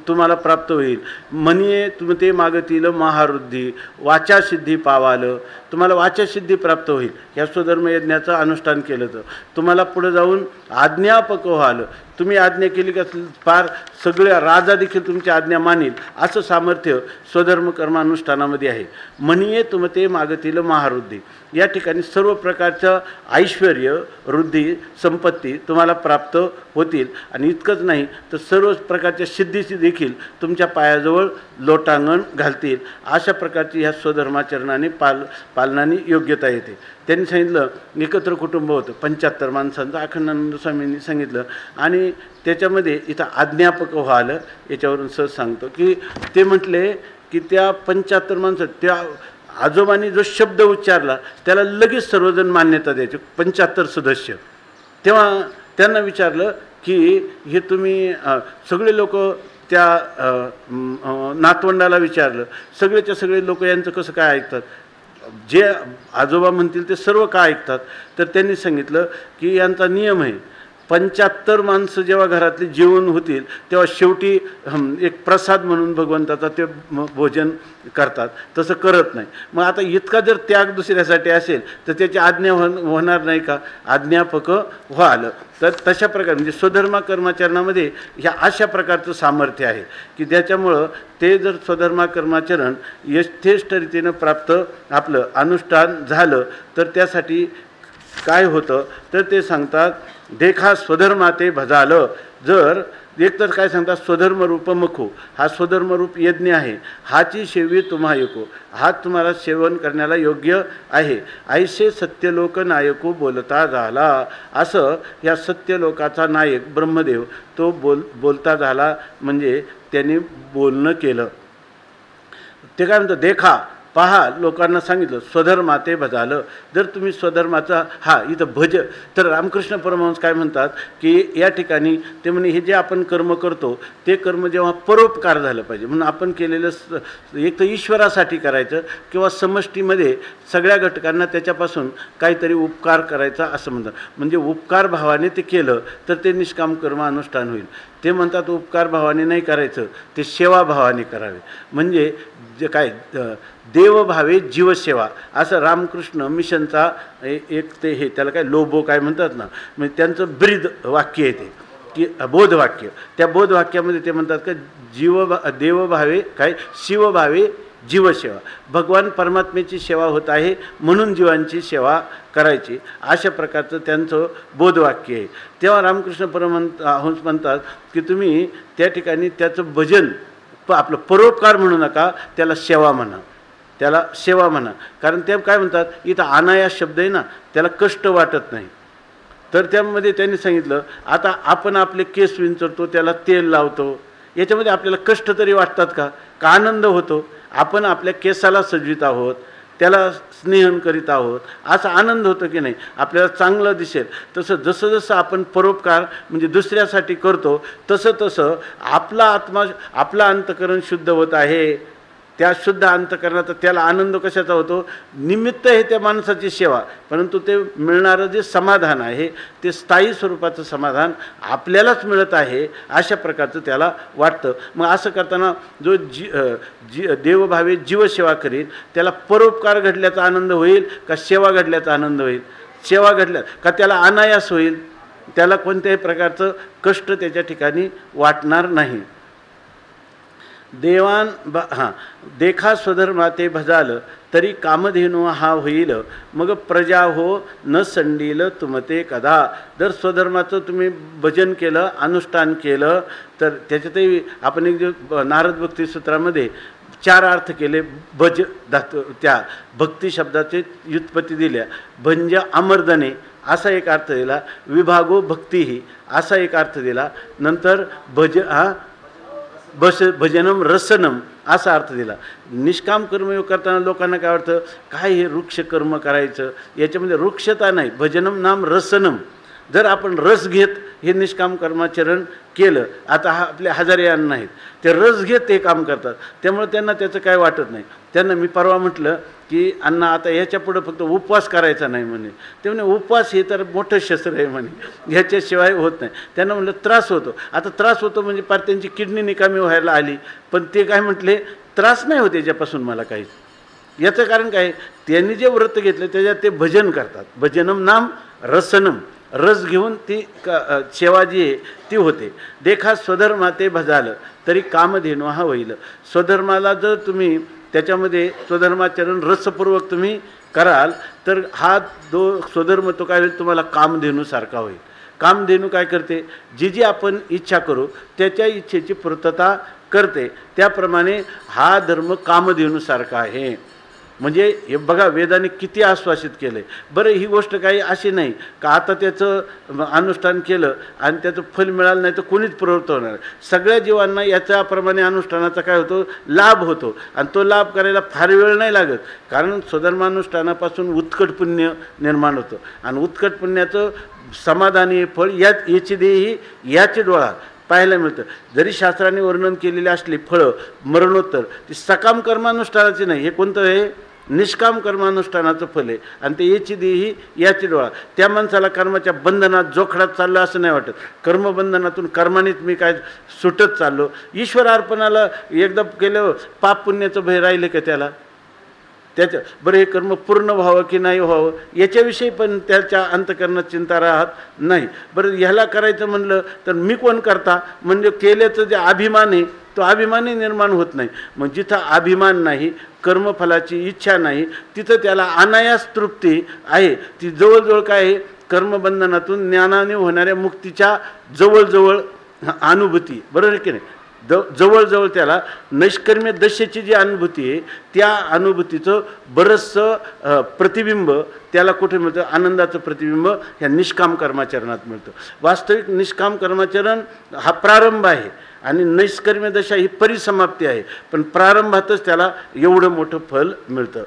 तुम्हाला प्राप्त होईल. म्हणे तुम्ही ते मागतील महारुद्धी वाचासिद्धी पावाल, तुम्हाला वाचासिद्धी प्राप्त होईल. ह्या स्वधर्म यज्ञाचं अनुष्ठान केलं तर तुम्हाला पुढं जाऊन आज्ञापक व्हाल. तुम्ही आज्ञा केली का फार सगळ्या राजा देखील तुमची आज्ञा मानील असं सामर्थ्य स्वधर्म कर्मानुष्ठानामध्ये आहे. म्हणे तुम ते मागतील महारुद्धी. या ठिकाणी सर्व प्रकारचं ऐश्वर्य, वृद्धी, संपत्ती तुम्हाला प्राप्त होतील. आणि इतकंच नाही तर सर्व प्रकारच्या सिद्धीची देखील तुमच्या पायाजवळ लोटांगण घालतील. अशा प्रकारची ह्या स्वधर्माचरणाने पालनाने योग्यता येते. त्यांनी सांगितलं एकत्र कुटुंब होतं 75 माणसांचं. अखंडानंद स्वामींनी सांगितलं. आणि त्याच्यामध्ये इथं आज्ञापक व्हालं याच्यावरून सहज सांगतो की ते म्हटले की त्या 75 माणसं, त्या आजोबांनी जो शब्द उच्चारला त्याला लगेच सर्वजण मान्यता द्यायचे, 75 सदस्य. तेव्हा त्यांना विचारलं की हे तुम्ही सगळे लोक त्या नातवंडाला विचारलं, सगळेच्या सगळे लोक यांचं कसं काय ऐकतात, जे आजोबा म्हणतील ते सर्व का ऐकतात? तर त्यांनी सांगितलं की यांचा नियम आहे, 75 माणसं जेव्हा घरातली जेवण होतील तेव्हा शेवटी एक प्रसाद म्हणून भगवंताचा ते भोजन करतात, तसं करत नाही. मग आता इतका जर त्याग दुसऱ्यासाठी असेल तर त्याची आज्ञा होणार नाही का? आज्ञापक व्हाल. तर तशा प्रकारे म्हणजे स्वधर्म कर्माचरणामध्ये ह्या अशा प्रकारचं सामर्थ्य आहे की त्याच्यामुळं ते जर स्वधर्म कर्माचरण यथेष्ट रीतीनं प्राप्त आपलं अनुष्ठान झालं तर त्यासाठी काय होतं तर ते सांगतात, देखा स्वधर्माते भजालं. जर एकतर काय सांगतात, स्वधर्मरूप मखो, हा स्वधर्मरूप यज्ञ आहे, हाची सेवी तुम्हा एको, हा तुम्हाला सेवन करण्याला योग्य आहे. ऐसे सत्यलोक नायको बोलता झाला. असं या सत्यलोकाचा नायक ब्रह्मदेव तो बोलता झाला, म्हणजे त्यांनी बोलणं केलं. ते काय म्हणतं, देखा पहा, लोकांना सांगितलं स्वधर्माते भजालं. जर तुम्ही स्वधर्माचा इथं भज, तर रामकृष्ण परमहंस काय म्हणतात की या ठिकाणी ते म्हणे हे जे आपण कर्म करतो ते कर्म जेव्हा परोपकार झालं पाहिजे, म्हणून आपण केलेलं एक तर ईश्वरासाठी करायचं किंवा समष्टीमध्ये सगळ्या घटकांना त्याच्यापासून काहीतरी उपकार करायचा असं म्हणतात. म्हणजे उपकार भावाने ते केलं तर ते निष्काम कर्म अनुष्ठान होईल. ते म्हणतात उपकार भावाने नाही करायचं, ते सेवाभावाने करावे. म्हणजे जे काय देवभावे जीवसेवा असं रामकृष्ण मिशनचा एक ते हे त्याला काय लोबो काय म्हणतात ना, म्हणजे त्यांचं ब्रीद वाक्य येते की बोधवाक्य. त्या बोधवाक्यामध्ये ते म्हणतात का देवभावे काय शिवभावे जीवसेवा, भगवान परमात्म्याची सेवा होत आहे म्हणून जीवांची सेवा करायची, अशा प्रकारचं त्यांचं बोधवाक्य आहे. तेव्हा रामकृष्ण परमहंस म्हणतात की तुम्ही त्या ठिकाणी त्याचं भजन आपलं परोपकार म्हणू नका, त्याला सेवा म्हणा, त्याला सेवा म्हणा. कारण ते काय म्हणतात, इथं अनायास शब्द आहे ना, त्याला कष्ट वाटत नाही. तर त्यामध्ये त्यांनी सांगितलं, आता आपण आपले केस विंचरतो, त्याला तेल लावतो, याच्यामध्ये आपल्याला कष्ट तरी वाटतात का? आनंद होतो. आपण आपल्या केसाला सजवीत आहोत, त्याला स्नेहन करीत आहोत, असा आनंद होतो की नाही? आपल्याला चांगलं दिसेल. तसं जसं जसं आपण परोपकार म्हणजे दुसऱ्यासाठी करतो तसं तसं आपला आत्मा आपला अंतःकरण शुद्ध होत आहे. त्या शुद्ध अंतःकरणाचा त्याला आनंद कशाचा होतो? निमित्त आहे त्या माणसाची सेवा, परंतु ते मिळणारं जे समाधान आहे ते स्थायी स्वरूपाचं समाधान आपल्यालाच मिळत आहे अशा प्रकारचं त्याला वाटतं. मग असं करताना जो देवभावे जीवसेवा करील त्याला परोपकार घडल्याचा आनंद होईल का सेवा घडल्याचा आनंद होईल? सेवा घडल्या का त्याला अनायास होईल, त्याला कोणत्याही प्रकारचं कष्ट त्याच्या ठिकाणी वाटणार नाही. देवान देखा स्वधर्माते भजाल तरी कामधेनु हा होईल, मग प्रजा हो न संडील तुमते कदा. जर स्वधर्माचं तुम्ही भजन केलं, अनुष्ठान केलं तर त्याच्यातही आपण एक जे नारद भक्ती सूत्रामध्ये 4 अर्थ केले. भज धातू त्या भक्ती शब्दाचे व्युत्पत्ती दिल्या. भंज अमर्दने असा एक अर्थ दिला, विभागो भक्तीही असा एक अर्थ दिला, नंतर भजनम रसनम असा अर्थ दिला. निष्काम कर्मयोग करताना लोकांना काय वाटतं, काय हे वृक्ष कर्म करायचं, याच्यामध्ये वृक्षता नाही. भजनम नाम रसनम. जर आपण रस घेत हे निष्काम कर्माचरण केलं, आता आपले हजारे अन्न नाहीत, ते रस घेत ते काम करतात, त्यामुळे त्यांना त्याचं काय वाटत नाही. त्यांना मी परवा म्हटलं की अण्णा आता याच्या पुढं फक्त उपवास करायचा नाही म्हणे. ते म्हणे उपवास हे तर मोठं शस्त्र आहे म्हणे, ह्याच्याशिवाय होत नाही. त्यांना म्हटलं त्रास होतो. आता त्रास होतो म्हणजे पार त्यांची किडनी निकामी व्हायला आली, पण ते काय म्हटले, त्रास नाही होत याच्यापासून मला काहीच. याचं कारण काय, त्यांनी जे व्रत घेतलं त्याच्यात ते भजन करतात. भजनम नाम रसनम, रस घेऊन ती सेवा जी आहे ती होते. देखा स्वधर्माते भजालं तरी कामधेनु हा होईल. स्वधर्माला जर तुम्ही त्याच्यामध्ये स्वधर्माचरण रसपूर्वक तुम्ही कराल तर हा स्वधर्म तो काय होईल, तुम्हाला कामधेनूसारखा होईल. कामधेनू काय करते, जी जी आपण इच्छा करू त्याच्या इच्छेची पूर्तता करते. त्याप्रमाणे हा धर्म कामधेनूसारखा आहे. म्हणजे हे बघा वेदाने किती आश्वासित केलं आहे. बरं ही गोष्ट काही अशी नाही का आता त्याचं अनुष्ठान केलं आणि त्याचं फल मिळालं नाही तर कोणीच प्रवृत्त होणार. सगळ्या जीवांना याच्याप्रमाणे अनुष्ठानाचा काय होतो, लाभ होतो. आणि तो लाभ करायला फार वेळ नाही लागत, कारण स्वधर्मानुष्ठानापासून उत्कट पुण्य निर्माण होतं. आणि उत्कट पुण्याचं समाधानी फळ याची देही याचे डोळा. पाहायला मिळतं. जरी शास्त्राने वर्णन केलेली असली फळं मरणोत्तर, ती सकाम कर्मानुष्ठानाची नाही, हे कोणतं आहे? निष्काम कर्मानुष्ठानाचं फल आहे. आणि ते याची देही याची डोळा. त्या माणसाला कर्माच्या बंधनात जोखडात चाललं असं नाही वाटत. कर्मबंधनातून कर्मानेच मी काय सुटत चाललो. ईश्वर अर्पणाला एकदा केलं पाप पुण्याचं भय राहिलं का त्याला? त्याच्या बरं हे कर्म पूर्ण व्हावं की नाही व्हावं याच्याविषयी पण त्याच्या अंतकरणात चिंता राहत नाही. बरं ह्याला करायचं म्हणलं तर मी कोण करता, म्हणजे केल्याचं जे अभिमान आहे तो अभिमानही निर्माण होत नाही. मग जिथं अभिमान नाही, कर्मफलाची इच्छा नाही, तिथं त्याला अनायास तृप्ती आहे. ती जवळजवळ काय आहे? कर्मबंधनातून ज्ञानाने होणाऱ्या मुक्तीच्या जवळजवळ अनुभूती, बरोबर की नाही? जवळजवळ त्याला नैष्कर्म्य दशेची जी अनुभूती आहे त्या अनुभूतीचं बरंचसं प्रतिबिंब त्याला कुठे मिळतं? आनंदाचं प्रतिबिंब ह्या निष्काम कर्माचरणात मिळतं. वास्तविक निष्काम कर्माचरण हा प्रारंभ आहे आणि नैष्कर्म्य दशा ही परिसमाप्ती आहे. पण प्रारंभातच त्याला एवढं मोठं फल मिळतं.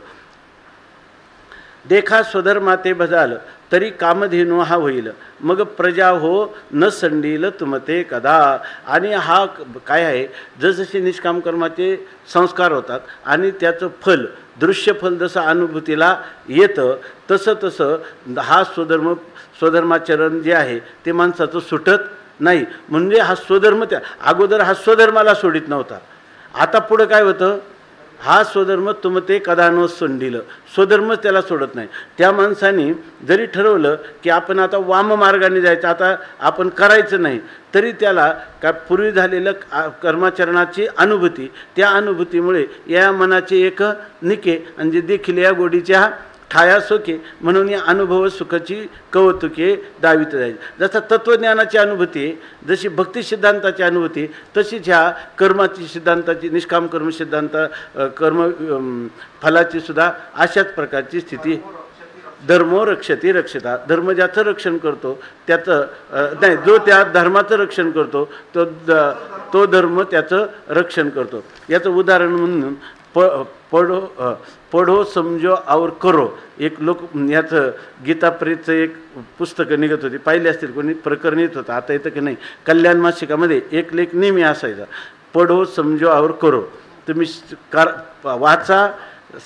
देखा स्वधर्माते भजाल तरी कामधेनू हा होईल, मग प्रजा हो न संडील तुमते कदा. आणि हा काय आहे? जसजसे निष्काम कर्माचे संस्कार होतात आणि त्याचं फल दृश्य फल जसं अनुभूतीला येतं तसं तसं हा स्वधर्माचरण जे आहे ते माणसाचं सुटत नाही. म्हणजे हा स्वधर्म त्या अगोदर हा स्वधर्माला सोडित नव्हता. आता पुढं काय होतं? हा स्वधर्म तुमते कदा न संडील, स्वधर्मच त्याला सोडत नाही. त्या माणसाने जरी ठरवलं की आपण आता वाम मार्गाने जायचं, आता आपण करायचं नाही, तरी त्याला का पूर्वी झालेलं कर्माचरणाची अनुभूती, त्या अनुभूतीमुळे या मनाचे एक निके आणि जे देखील या गोडीच्या ठाया सोके म्हणून या अनुभव सुखाची कौतुके दावित जाईल. जसं तत्त्वज्ञानाची अनुभूती आहे, जशी भक्ती सिद्धांताची अनुभूती, तशीच ह्या कर्माची सिद्धांताची निष्काम कर्म सिद्धांत कर्म फलाची सुद्धा अशाच प्रकारची स्थिती. धर्मो रक्षती रक्षता, धर्म ज्याचं रक्षण करतो त्याचं नाही, जो त्या धर्माचं रक्षण करतो तो धर्म त्याचं रक्षण करतो. याचं उदाहरण म्हणून पढो समजो और करो, एक लोक याचं गीताप्रीतचं एक पुस्तकं निघत होती, पाहिली असतील कोणी, प्रकरण येत होतं, आता येतं की नाही. कल्याण मासिकामध्ये एक लेख नेहमी असायचा, पढो समजो और करो. तुम्ही वाचा,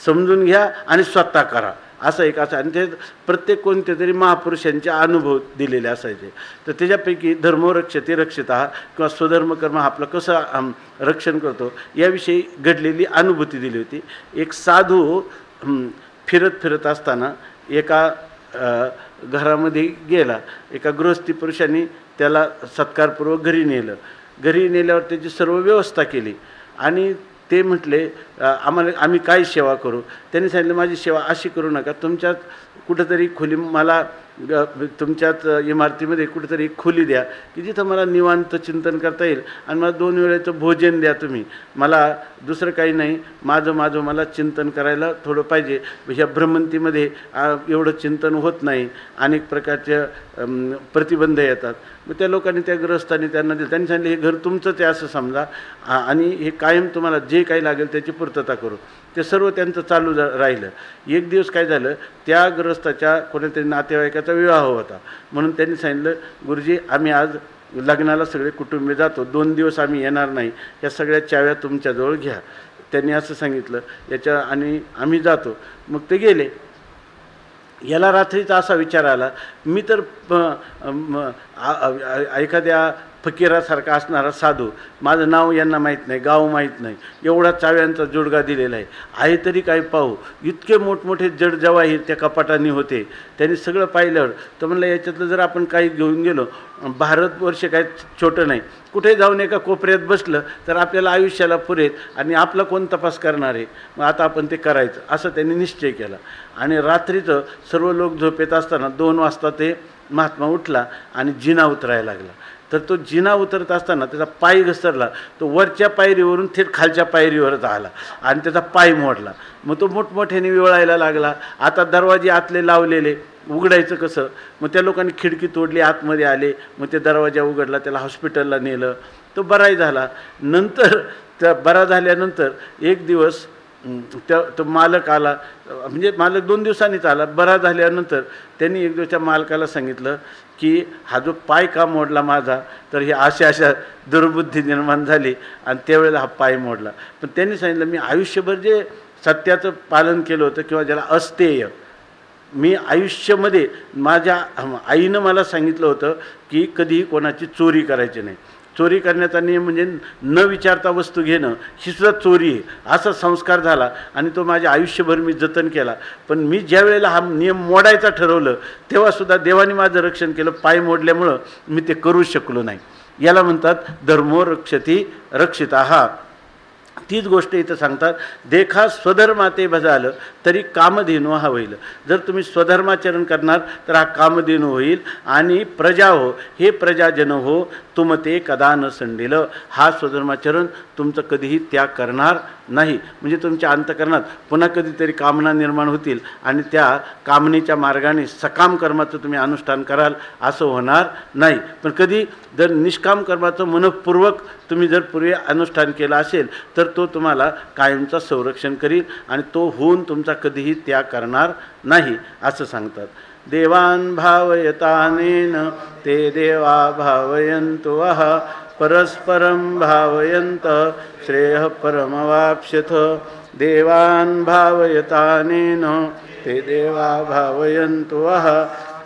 समजून घ्या आणि स्वतः करा, असं एक असं. आणि ते प्रत्येक कोणत्या तरी महापुरुषांचे अनुभव दिलेले असायचे. तर त्याच्यापैकी धर्मो रक्षते रक्षिता किंवा स्वधर्मकर्म आपलं कसं रक्षण करतो याविषयी घडलेली अनुभूती दिली होती. एक साधू फिरत असताना एका घरामध्ये गेला. एका गृहस्थी पुरुषांनी त्याला सत्कारपूर्वक घरी नेलं. घरी नेल्यावर त्याची सर्व व्यवस्था केली आणि ते म्हटले आम्ही काय सेवा करू. त्यांनी सांगितलं माझी सेवा अशी करू नका, तुमच्यात कुठंतरी खोली मला तुमच्यात इमारतीमध्ये कुठेतरी एक खोली द्या की जिथं मला निवांत चिंतन करता येईल आणि मला 2 वेळेचं भोजन द्या तुम्ही. मला दुसरं काही नाही, माझं मला चिंतन करायला थोडं पाहिजे. ह्या भ्रमंतीमध्ये एवढं चिंतन होत नाही, अनेक प्रकारचे प्रतिबंध येतात. मग त्या लोकांनी, त्या गृहस्थांनी त्यांना दिलं. त्यांनी सांगितलं हे घर तुमचंच आहे असं समजा आणि हे कायम तुम्हाला जे काही लागेल त्याची पूर्तता करू. ते सर्व त्यांचं चालू राहिलं. एक दिवस काय झालं, त्या गृहस्थाच्या कोणत्यातरी नातेवाईकाचा विवाह होता. म्हणून त्यांनी सांगितलं गुरुजी आम्ही आज लग्नाला सगळे कुटुंबीय जातो, 2 दिवस आम्ही येणार नाही, या सगळ्या चाव्या तुमच्याजवळ घ्या. त्यांनी असं सांगितलं आणि आम्ही जातो. मग ते गेले. याला रात्रीचा असा विचार आला, मी तर एखाद्या फकीरासारखा असणारा साधू, माझं नाव यांना माहीत नाही, गाव माहीत नाही, एवढा चाव्यांचा जोडगा दिलेला आहे तरी काय पाहू. इतके मोठमोठे जड जवाहीर त्या कपाटांनी होते. त्यांनी सगळं पाहिल्यावर तर म्हणलं याच्यातलं जर आपण काही घेऊन गेलो, भारतवर्ष काय छोटं नाही, कुठे जाऊन एका कोपऱ्यात बसलं तर आपल्याला आयुष्याला पुरेत आणि आपला कोण तपास करणार आहे. मग आता आपण ते करायचं असं त्यांनी निश्चय केला. आणि रात्रीचं सर्व लोक झोपेत असताना 2 वाजता ते महात्मा उठला आणि जिना उतरायला लागला. तर तो जिना उतरत असताना त्याचा पाय घसरला. तो वरच्या पायरीवरून थेट खालच्या पायरीवरच आला आणि त्याचा पाय मोडला. मग तो मोठमोठ्याने विवळायला लागला. आता दरवाजे आतले लावलेले, उघडायचं कसं. मग त्या लोकांनी खिडकी तोडली, आतमध्ये आले. मग ते दरवाजा उघडला, त्याला हॉस्पिटलला नेलं. तो बराही झाला. नंतर त्या बरा झाल्यानंतर एक दिवस तो मालक आला, म्हणजे मालक 2 दिवसांनीच आला. बरा झाल्यानंतर त्यांनी एक दिवस त्या मालकाला सांगितलं की हा जो पाय का मोडला माझा, तर ही अशा दुर्बुद्धी निर्माण झाली आणि त्यावेळेला हा पाय मोडला. पण त्यांनी सांगितलं मी आयुष्यभर जे सत्याचं पालन केलं होतं किंवा ज्याला अस्तेय, मी आयुष्यामध्ये माझ्या आईनं मला सांगितलं होतं की कधीही कोणाची चोरी करायची नाही. चोरी करण्याचा नियम म्हणजे न विचारता वस्तू घेणं ही सुद्धा चोरी आहे, असा संस्कार झाला आणि तो माझ्या आयुष्यभर मी जतन केला. पण मी ज्या वेळेला हा नियम मोडायचा ठरवलं तेव्हासुद्धा देवाने माझं रक्षण केलं. पाय मोडल्यामुळं मी ते करू शकलो नाही. याला म्हणतात धर्मो रक्षती रक्षिताहा. तीच गोष्ट इथं सांगतात, देखा स्वधर्माते भजाल तरी कामधेनू हा होईल. जर तुम्ही स्वधर्माचरण करणार तर हा कामधेनू होईल. आणि प्रजा हो, हे प्रजाजन हो, तुम ते कदा न संडेल. हा स्वधर्माचरण तुमचं कधीही त्याग करणार नाही. म्हणजे तुमच्या अंतःकरणात पुन्हा कधीतरी कामना निर्माण होतील आणि त्या कामनेच्या मार्गाने सकाम कर्माचं तुम्ही अनुष्ठान कराल, असं होणार नाही. पण कधी जर निष्काम कर्माचं मनःपूर्वक तुम्ही जर पूर्वी अनुष्ठान केलं असेल तर तो तुम्हाला कायमचा संरक्षण करील आणि तो होऊन तुमचा कधीही त्याग करणार नाही, असं सांगतात. देवान भावयतानेन ते देवा भावयन्तु वः परस्परं भावयन्त श्रेयः परमवाप्स्यथ. देवान भावयतानेन ते देवा भावयन्तु वः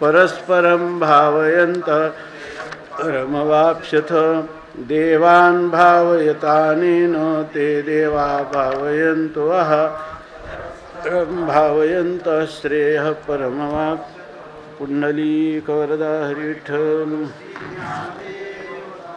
परस्परं भावयन्त परमवाप्स्यथ. देवान भावयतानेन ते देवा भावयन्तु वः भावयन्त श्रेयः परमवाप्स्यथ. पुंडलीक वरदा हरी विठ्ठल.